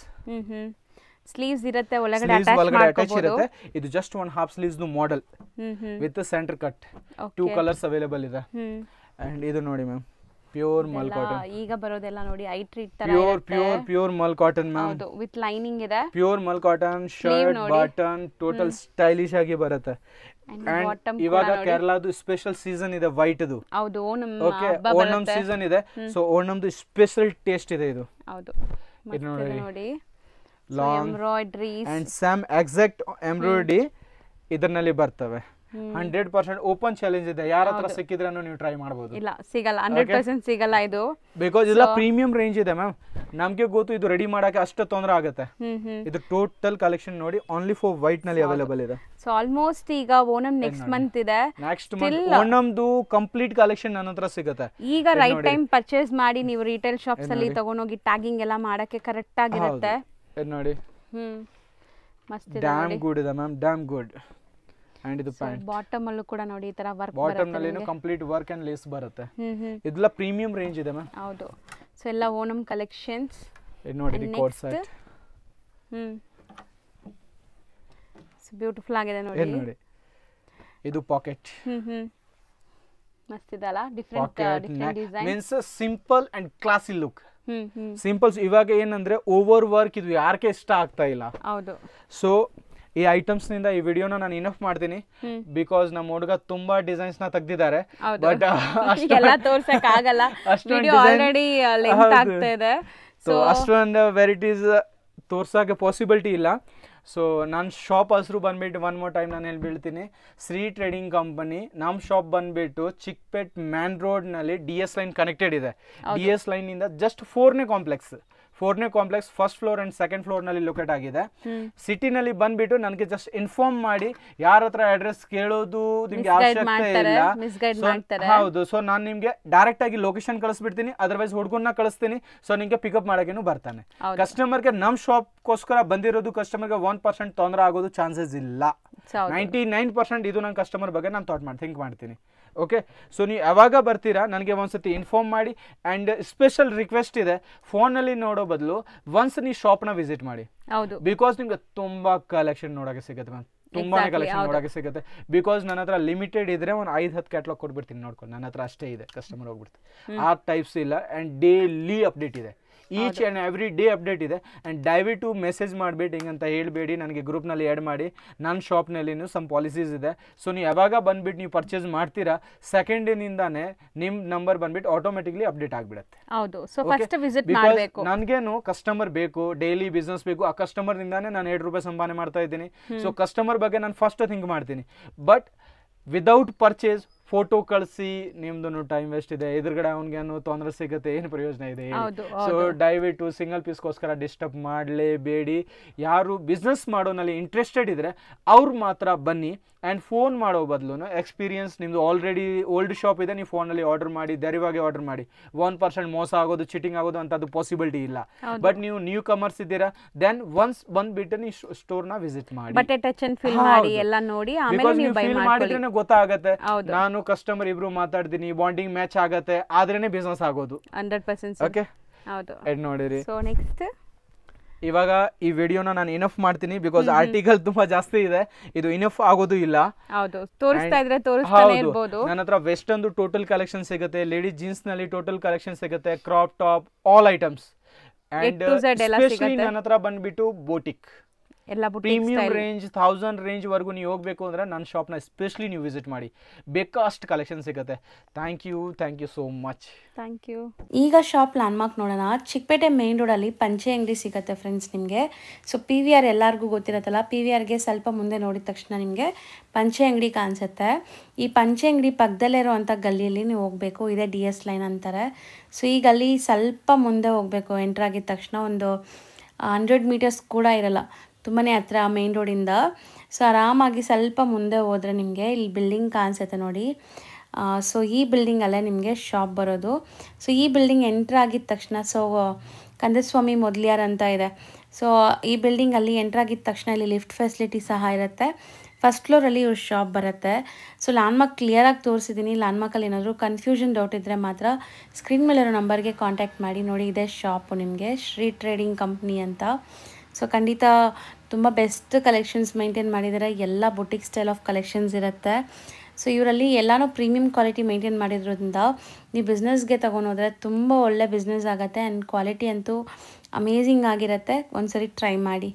Sleeves ಇರುತ್ತೆ, ಒಳಗಡೆ ಅಟ್ಯಾಚ್ ಇರುತ್ತೆ. ಇದು ಜಸ್ಟ್ ಒಂದು ಹಾಫ್ ಸ್ಲೀವ್ಸ್ ದು model with centre cut. 2 colours available ಇದೆ. ಅಂಡ್ ಇದು ನೋಡಿ ಮ್ಯಾಮ್, ಪ್ಯೂರ್ ಮಲ್ ಕಾಟನ್. ಈಗ ಬರೋದೆಲ್ಲ ನೋಡಿ ಐ ಟ್ರೀಟ್ ತರ ಪ್ಯೂರ್ ಮಲ್ ಕಾಟನ್ ಮ್ಯಾಮ್. ಹೌದು, ವಿತ್ ಲೈನಿಂಗ್ ಇದೆ. Pure mul cotton, shirt button total stylish ಆಗಿ ಬರುತ್ತೆ. ಅಂಡ್ ಇವಾಗ ಕೇರಳದು ಸ್ಪೆಷಲ್ ಸೀಸನ್ ಇದೆ ವೈಟ್ ದು. ಹೌದು, ಓಣಂ ಸೀಸನ್ ಇದೆ. ಸೊ ಓಣಂದು ಸ್ಪೆಷಲ್ ಟೇಸ್ಟ್ ಇದೆ ಇದು. ಹೌದು, ನೋಡಿ long embroideries and some exact embroidery ಇದರಲ್ಲಿ ಬರ್ತವೆ. 100% ಓಪನ್ ಚಾಲೆಂಜ್ ಇದೆ. ಯಾರ ಹತ್ರ ಸಿಕ್ಕಿದ್ರೂ ನೀವು ಟ್ರೈ ಮಾಡಬಹುದು. ಇಲ್ಲ, ಸಿಗಲ್ಲ, 100% ಸಿಗಲ್ಲ ಇದು. ಬಿಕಾಸ್ ಇಲ್ಲ ಪ್ರೀಮಿಯಂ ರೇಂಜ್ ಇದೆ ಮ್ಯಾಮ್. ನಮ್ಗೆ ಗೊತ್ತು ಇದು ರೆಡಿ ಮಾಡಕ್ಕೆ ಅಷ್ಟು ತೊಂದರೆ ಆಗುತ್ತೆ. ಇದು ಟೋಟಲ್ ಕಲೆಕ್ಷನ್ ನೋಡಿ, ಓನ್ಲಿ ಫಾರ್ ವೈಟ್ ನಲ್ಲಿ ಅವೈಲೇಬಲ್ ಇದೆ. ಸೊ ಆಲ್ಮೋಸ್ಟ್ ಈಗ ಓಣಂ ನೆಕ್ಸ್ಟ್ ಮಂತ್ ಇದೆ. ನೆಕ್ಸ್ಟ್ ಮಂತ್ ಓಣಂದು ಕಂಪ್ಲೀಟ್ ಕಲೆಕ್ಷನ್ ನನ್ನ ಹತ್ರ ಸಿಗುತ್ತೆ. ಈಗ ರೈಟ್ ಟೈಮ್ ಪರ್ಚೇಸ್ ಮಾಡಿ ನೀವು ರಿಟೇಲ್ ಶಾಪ್ಸ್ ಅಲ್ಲಿ ತಗೊಂಡೋಗಿ ಟ್ಯಾಗಿಂಗ್ ಎಲ್ಲ ಮಾಡಕ್ಕೆ ಕರೆಕ್ಟ್ ಆಗಿರುತ್ತೆ. ನೋಡಿ, ಮಸ್ತ್ ಇದೆ. ಡ್ಯಾಮ್ ಗುಡ್ ಇದೆ ಮ್ಯಾಮ್, ಡ್ಯಾಮ್ ಗುಡ್. ಅಂಡ್ ಇದು ಪ್ಯಾಂಟ್ ಬಾಟಮ್ ಅಲ್ಲೂ ಕೂಡ ನೋಡಿ ಈ ತರ ವರ್ಕ್ ಬರುತ್ತೆ. ಬಾಟಮ್ ನಲ್ಲಿ ಕಂಪ್ಲೀಟ್ ವರ್ಕ್ ಅಂಡ್ ಲೇಸ್ ಬರುತ್ತೆ. ಇದೆಲ್ಲ ಪ್ರೀಮಿಯಂ ರೇಂಜ್ ಇದೆ ಮ್ಯಾಮ್. ಹೌದು, ಸೊ ಎಲ್ಲ ಓಣಂ ಕಲೆಕ್ಷನ್ಸ್. ಇದು ನೋಡಿ, ಕೋಟ್ ಸೆಟ್. ಸೊ ಬ್ಯೂಟಿಫುಲ್ ಆಗಿದೆ ನೋಡಿ. ಇದು ಪಾಕೆಟ್. ಮಸ್ತ್ ಇದೆ ಅಲ್ಲ, different design. Means simple and classy look. Simples ಇವಾಗ ಏನಂದ್ರೆ ಓವರ್ ವರ್ಕ್ ಇದು ಯಾರಿಗೆ ಇಷ್ಟ ಆಗ್ತಾ ಇಲ್ಲ. ಹೌದು, ಸೊ ಈ ಐಟಮ್ಸ್ ನಿಂದ ಈ ವಿಡಿಯೋನ ನಾನು ಇನಫ್ ಮಾಡ್ತೀನಿ. ಬಿಕಾಸ್ ನಮ್ಮ ಹುಡುಗ ತುಂಬಾ ಡಿಸೈನ್ಸ್ ನ ತೆಗ್ದಿದ್ದಾರೆ. ಬಟ್ ಅಷ್ಟೆಲ್ಲ ತೋರ್ಸಕ್ ಆಗಲ್ಲ, ವಿಡಿಯೋ ಆಲ್ರೆಡಿ ಲೆಂತ್ ಆಗ್ತಾ ಇದೆ. ಸೊ ಅಷ್ಟೊಂದು ವೆರೈಟೀಸ್ ತೋರ್ಸಕ್ಕೆ ಪಾಸಿಬಿಲಿಟಿ ಇಲ್ಲ. ಸೊ ನನ್ನ ಶಾಪ್ ಹೆಸರು ಬಂದ್ಬಿಟ್ಟು ಒನ್ ಮೋರ್ ಟೈಮ್ ನಾನು ಹೇಳ್ಬಿಡ್ತೀನಿ, ಶ್ರೀ ಟ್ರೇಡಿಂಗ್ ಕಂಪನಿ. ನಮ್ಮ ಶಾಪ್ ಬಂದ್ಬಿಟ್ಟು ಚಿಕ್ಪೇಟ್ ಮ್ಯಾನ್ ರೋಡ್ ನಲ್ಲಿ DS ಲೈನ್ ಕನೆಕ್ಟೆಡ್ ಇದೆ. DS ಲೈನ್ ಇಂದ ಜಸ್ಟ್ 4ನೇ complex first floor and second floor ನಲ್ಲಿ ಲೊಕೇಟ್ ಆಗಿದೆ. ಸಿಟಿನಲ್ಲಿ ಬಂದ್ಬಿಟ್ಟು ನನಗೆ ಜಸ್ಟ್ ಇನ್ಫಾರ್ಮ್ ಮಾಡಿ, ಯಾರ ಹತ್ರ ಅಡ್ರೆಸ್ ಕೇಳೋದು ನಿಮ್ಗೆ ಅವಶ್ಯಕತೆ ಇಲ್ಲ. ಹೌದು, ಸೊ ನಾನು ನಿಮ್ಗೆ ಡೈರೆಕ್ಟ್ ಆಗಿ ಲೊಕೇಶನ್ ಕಳಿಸ್ಬಿಡ್ತೀನಿ, ಅದರ್ವೈಸ್ ಹುಡುಗನ್ನ ಕಳಿಸ್ತೀನಿ. ಸೊ ನಿಮ್ಗೆ ಪಿಕಪ್ ಮಾಡಕ್ಕೇನು ಬರ್ತಾನೆ. ಕಸ್ಟಮರ್ಗೆ ನಮ್ಮ ಶಾಪ್ಗೋಸ್ಕರ ಬಂದಿರೋದು ಕಸ್ಟಮರ್ಗೆ 1% ತೊಂದರೆ ಆಗೋದು ಚಾನ್ಸಸ್ ಇಲ್ಲ. 99% ಇದು ನನ್ನ ಕಸ್ಟಮರ್ ಬಗ್ಗೆ ನಾನು ಥಿಂಕ್ ಮಾಡ್ತೀನಿ. ಓಕೆ. ಸೊ ನೀವು ಯಾವಾಗ ಬರ್ತೀರಾ ನನಗೆ ಒಂದ್ಸತಿ ಇನ್ಫಾರ್ಮ್ ಮಾಡಿ. ಆ್ಯಂಡ್ ಸ್ಪೆಷಲ್ ರಿಕ್ವೆಸ್ಟ್ ಇದೆ, ಫೋನಲ್ಲಿ ನೋಡೋ ಬದಲು ಒನ್ಸ್ ನೀವು ಶಾಪ್ನ ವಿಸಿಟ್ ಮಾಡಿ. ಬಿಕಾಸ್ ನಿಮ್ಗೆ ತುಂಬ ಕಲೆಕ್ಷನ್ ನೋಡೋಕೆ ಸಿಗುತ್ತೆ ಮ್ಯಾಮ್, ತುಂಬಾನೇ ಕಲೆಕ್ಷನ್ ನೋಡೋಕೆ ಸಿಗುತ್ತೆ. ಬಿಕಾಸ್ ನನ್ನ ಹತ್ರ ಲಿಮಿಟೆಡ್ ಇದ್ರೆ ಒಂದು 5-10 ಕ್ಯಾಟ್ಲಾಗ್ ಕೊಟ್ಬಿಡ್ತೀನಿ ನೋಡ್ಕೊಂಡು, ನನ್ನ ಹತ್ರ ಅಷ್ಟೇ ಇದೆ, ಕಸ್ಟಮರ್ ಹೋಗ್ಬಿಡ್ತೀನಿ. ಆ ಟೈಪ್ಸ್ ಇಲ್ಲ. ಆ್ಯಂಡ್ ಡೈಲಿ ಅಪ್ಡೇಟ್ ಇದೆ, each and every day update ಇದೆ. ಆ್ಯಂಡ್ ದಯವಿಟ್ಟು ಮೆಸೇಜ್ ಮಾಡಬೇಡಿ, ಹಿಂಗಂತ ಹೇಳಬೇಡಿ, ನನಗೆ ಗ್ರೂಪ್ನಲ್ಲಿ ಆ್ಯಡ್ ಮಾಡಿ. ನನ್ನ ಶಾಪ್ನಲ್ಲಿನೂ ಸಮ್ ಪಾಲಿಸೀಸ್ ಇದೆ. ಸೊ ನೀವು ಯಾವಾಗ ಬಂದುಬಿಟ್ಟು ನೀವು ಪರ್ಚೇಸ್ ಮಾಡ್ತೀರಾ, ಸೆಕೆಂಡಿನಿಂದಾನೇ ನಿಮ್ಮ ನಂಬರ್ ಬಂದ್ಬಿಟ್ಟು ಆಟೋಮೆಟಿಕ್ಲಿ ಅಪ್ಡೇಟ್ ಆಗಿಬಿಡುತ್ತೆ. ನನಗೇನು ಕಸ್ಟಮರ್ ಬೇಕು, ಡೈಲಿ ಬಿಸ್ನೆಸ್ ಬೇಕು, ಆ ಕಸ್ಟಮರ್ನಿಂದಾನೇ ನಾನು ₹2 ಸಂಪಾದನೆ ಮಾಡ್ತಾ ಇದ್ದೀನಿ. ಸೊ ಕಸ್ಟಮರ್ ಬಗ್ಗೆ ನಾನು ಫಸ್ಟ್ ಥಿಂಕ್ ಮಾಡ್ತೀನಿ. ಬಟ್ ವಿದೌಟ್ ಪರ್ಚೇಸ್ ಫೋಟೋ ಕಳಿಸಿ ನಿಮ್ದು ಟೈಮ್ ವೇಸ್ಟ್ ಇದೆ, ಎದುರುಗಡೆ ಅವ್ನಿಗೇನು ತೊಂದರೆ ಸಿಗುತ್ತೆ, ಏನು ಪ್ರಯೋಜನ ಇದೆ? ಸೊ ದಯವಿಟ್ಟು ಸಿಂಗಲ್ ಪೀಸ್ಗೋಸ್ಕರ ಡಿಸ್ಟರ್ಬ್ ಮಾಡಲೇಬೇಡಿ. ಯಾರು ಬಿಸ್ನೆಸ್ ಮಾಡೋನಲ್ಲಿ ಇಂಟ್ರೆಸ್ಟೆಡ್ ಇದ್ರೆ ಅವ್ರು ಮಾತ್ರ ಬನ್ನಿ. ಆ್ಯಂಡ್ ಫೋನ್ ಮಾಡೋ ಬದಲು ಎಕ್ಸ್ಪೀರಿಯನ್ಸ್ ನಿಮ್ಮದು ಆಲ್ರೆಡಿ ಓಲ್ಡ್ ಶಾಪ್ ಇದೆ, ನೀವು ಫೋನಲ್ಲಿ ಆರ್ಡರ್ ಮಾಡಿ, ಧೈರ್ಯವಾಗಿ ಆರ್ಡರ್ ಮಾಡಿ. 1% ಮೋಸ ಆಗೋದು, ಚೀಟಿಂಗ್ ಆಗೋದು ಅಂಥದ್ದು ಪಾಸಿಬಿಲಿಟಿ ಇಲ್ಲ. ಬಟ್ ನೀವು ನ್ಯೂ ಕಮರ್ಸ್ ಇದ್ದೀರಾ, ದೆನ್ ಒನ್ಸ್ ಬಂದ್ಬಿಟ್ಟು ನೀವು ಸ್ಟೋರ್ನ ವಿಸಿಟ್ ಮಾಡಿ, ಫೀಲ್ ಮಾಡಿದ್ರೆ ಗೊತ್ತಾಗತ್ತೆ. ನಾನು ಕಸ್ಟಮರ್ ಇಬ್ರು ಮಾತಾಡ್ತೀನಿ, ಬಾಂಡಿಂಗ್ ಮ್ಯಾಚ್ ಆಗತ್ತೆ, ಆದ್ರೇನೆ ಬಿಸ್ನೆಸ್ ಆಗೋದು 100%. ಓಕೆ, ನೋಡಿರಿ. ಸೊ ನೆಕ್ಸ್ಟ್ ಇವಾಗ ಈ ವಿಡಿಯೋನ ನಾನು ಇನಫ್ ಮಾಡ್ತೀನಿ, ಬಿಕಾಸ್ ಆರ್ಟಿಕಲ್ ತುಂಬಾ ಜಾಸ್ತಿ ಇದೆ, ಇದು ಇನಫ್ ಆಗೋದು ಇಲ್ಲ. ನನ್ನ ಹತ್ರ ವೆಸ್ಟರ್ನ್ ಟೋಟಲ್ ಕಲೆಕ್ಷನ್ ಸಿಗುತ್ತೆ, ಲೇಡೀಸ್ ಜೀನ್ಸ್ ನಲ್ಲಿ ಟೋಟಲ್ ಕಲೆಕ್ಷನ್ ಸಿಗುತ್ತೆ, crop top, all items. And specially ನನ್ನ ಹತ್ರ ಬಂದ್ಬಿಟ್ಟು ಬೋಟಿಕ್ ಪ್ರೀಮಿಯಂ ರೇಂಜ್ 1000 ರೇಂಜ್ ವರೆಗೂ ನೀವು ಹೋಗ್ಬೇಕು ಅಂದ್ರೆ ನನ್ನ ಶಾಪ್ನ ಎಸ್ಪೆಷಲಿ ನೀವು ವಿಸಿಟ್ ಮಾಡಿ, ಬೇಕಷ್ಟು ಕಲೆಕ್ಷನ್ ಸಿಗುತ್ತೆ. Thank you so much. Thank you. ಈಗ ಶಾಪ್ ಲ್ಯಾಂಡ್ಮಾರ್ಕ್ ನೋಡೋಣ. ಚಿಕ್ಕಪೇಟೆ ಮೇನ್ ರೋಡಲ್ಲಿ ಪಂಚೆ ಅಂಗಡಿ ಸಿಗುತ್ತೆ ಫ್ರೆಂಡ್ಸ್ ನಿಮಗೆ. ಸೊ PVR ಎಲ್ಲರಿಗೂ ಗೊತ್ತಿರುತ್ತಲ್ಲ, PVRಗೆ ಸ್ವಲ್ಪ ಮುಂದೆ ನೋಡಿದ ತಕ್ಷಣ ನಿಮಗೆ ಪಂಚೆ ಅಂಗಡಿ ಕಾಣಿಸುತ್ತೆ. ಈ ಪಂಚೆ ಅಂಗಡಿ ಪಕ್ಕದಲ್ಲೇ ಇರೋವಂಥ ಗಲ್ಲಿಯಲ್ಲಿ ನೀವು ಹೋಗಬೇಕು, ಇದೇ DS ಲೈನ್ ಅಂತಾರೆ. ಸೊ ಈ ಗಲ್ಲಿ ಸ್ವಲ್ಪ ಮುಂದೆ ಹೋಗಬೇಕು, ಎಂಟ್ರ್ ಆಗಿದ ತಕ್ಷಣ ಒಂದು 100 ಮೀಟರ್ಸ್ ಕೂಡ ಇರಲ್ಲ, ತುಂಬಾ ಹತ್ರ ಮೇನ್ ರೋಡಿಂದ. ಸೊ ಆರಾಮಾಗಿ ಸ್ವಲ್ಪ ಮುಂದೆ ಹೋದರೆ ನಿಮಗೆ ಇಲ್ಲಿ ಬಿಲ್ಡಿಂಗ್ ಕಾಣಿಸುತ್ತೆ ನೋಡಿ. ಸೊ ಈ ಬಿಲ್ಡಿಂಗಲ್ಲೇ ನಿಮಗೆ ಶಾಪ್ ಬರೋದು. ಸೊ ಈ ಬಿಲ್ಡಿಂಗ್ ಎಂಟ್ರ್ ಆಗಿದ ತಕ್ಷಣ ಕಂದಸ್ವಾಮಿ ಮೊದಲಿಯಾರ್ ಅಂತ ಇದೆ. ಸೊ ಈ ಬಿಲ್ಡಿಂಗಲ್ಲಿ ಎಂಟ್ರ್ ಆಗಿದ ತಕ್ಷಣ ಇಲ್ಲಿ ಲಿಫ್ಟ್ ಫೆಸಿಲಿಟಿ ಸಹ ಇರುತ್ತೆ. ಫಸ್ಟ್ ಫ್ಲೋರಲ್ಲಿ ಇವ್ರ ಶಾಪ್ ಬರುತ್ತೆ. ಸೊ ಲ್ಯಾಂಡ್ಮಾರ್ಕ್ ಕ್ಲಿಯರಾಗಿ ತೋರಿಸಿದ್ದೀನಿ. ಲ್ಯಾಂಡ್ಮಾರ್ಕಲ್ಲಿ ಏನಾದರೂ ಕನ್ಫ್ಯೂಷನ್ ಡೌಟ್ ಇದ್ದರೆ ಮಾತ್ರ ಸ್ಕ್ರೀನ್ ಮೇಲಿರೋ ನಂಬರ್ಗೆ ಕಾಂಟ್ಯಾಕ್ಟ್ ಮಾಡಿ. ನೋಡಿ, ಇದೇ ಶಾಪು ನಿಮಗೆ, ಶ್ರೀ ಟ್ರೇಡಿಂಗ್ ಕಂಪ್ನಿ ಅಂತ. ಸೊ ಖಂಡಿತ ತುಂಬ ಬೆಸ್ಟ್ ಕಲೆಕ್ಷನ್ಸ್ ಮೇಂಟೈನ್ ಮಾಡಿದ್ದಾರೆ, ಎಲ್ಲ ಬುಟಿಕ್ ಸ್ಟೈಲ್ ಆಫ್ ಕಲೆಕ್ಷನ್ಸ್ ಇರುತ್ತೆ. ಸೊ ಇವರಲ್ಲಿ ಎಲ್ಲನೂ ಪ್ರೀಮಿಯಂ ಕ್ವಾಲಿಟಿ ಮೇಂಟೈನ್ ಮಾಡಿರೋದ್ರಿಂದ ನೀವು ಬಿಸ್ನೆಸ್ಗೆ ತೊಗೊಂಡೋದ್ರೆ ತುಂಬ ಒಳ್ಳೆ ಬಿಸ್ನೆಸ್ ಆಗುತ್ತೆ. ಆ್ಯಂಡ್ ಕ್ವಾಲಿಟಿ ಅಂತೂ ಅಮೇಝಿಂಗ್ ಆಗಿರುತ್ತೆ. ಒಂದ್ಸರಿ ಟ್ರೈ ಮಾಡಿ.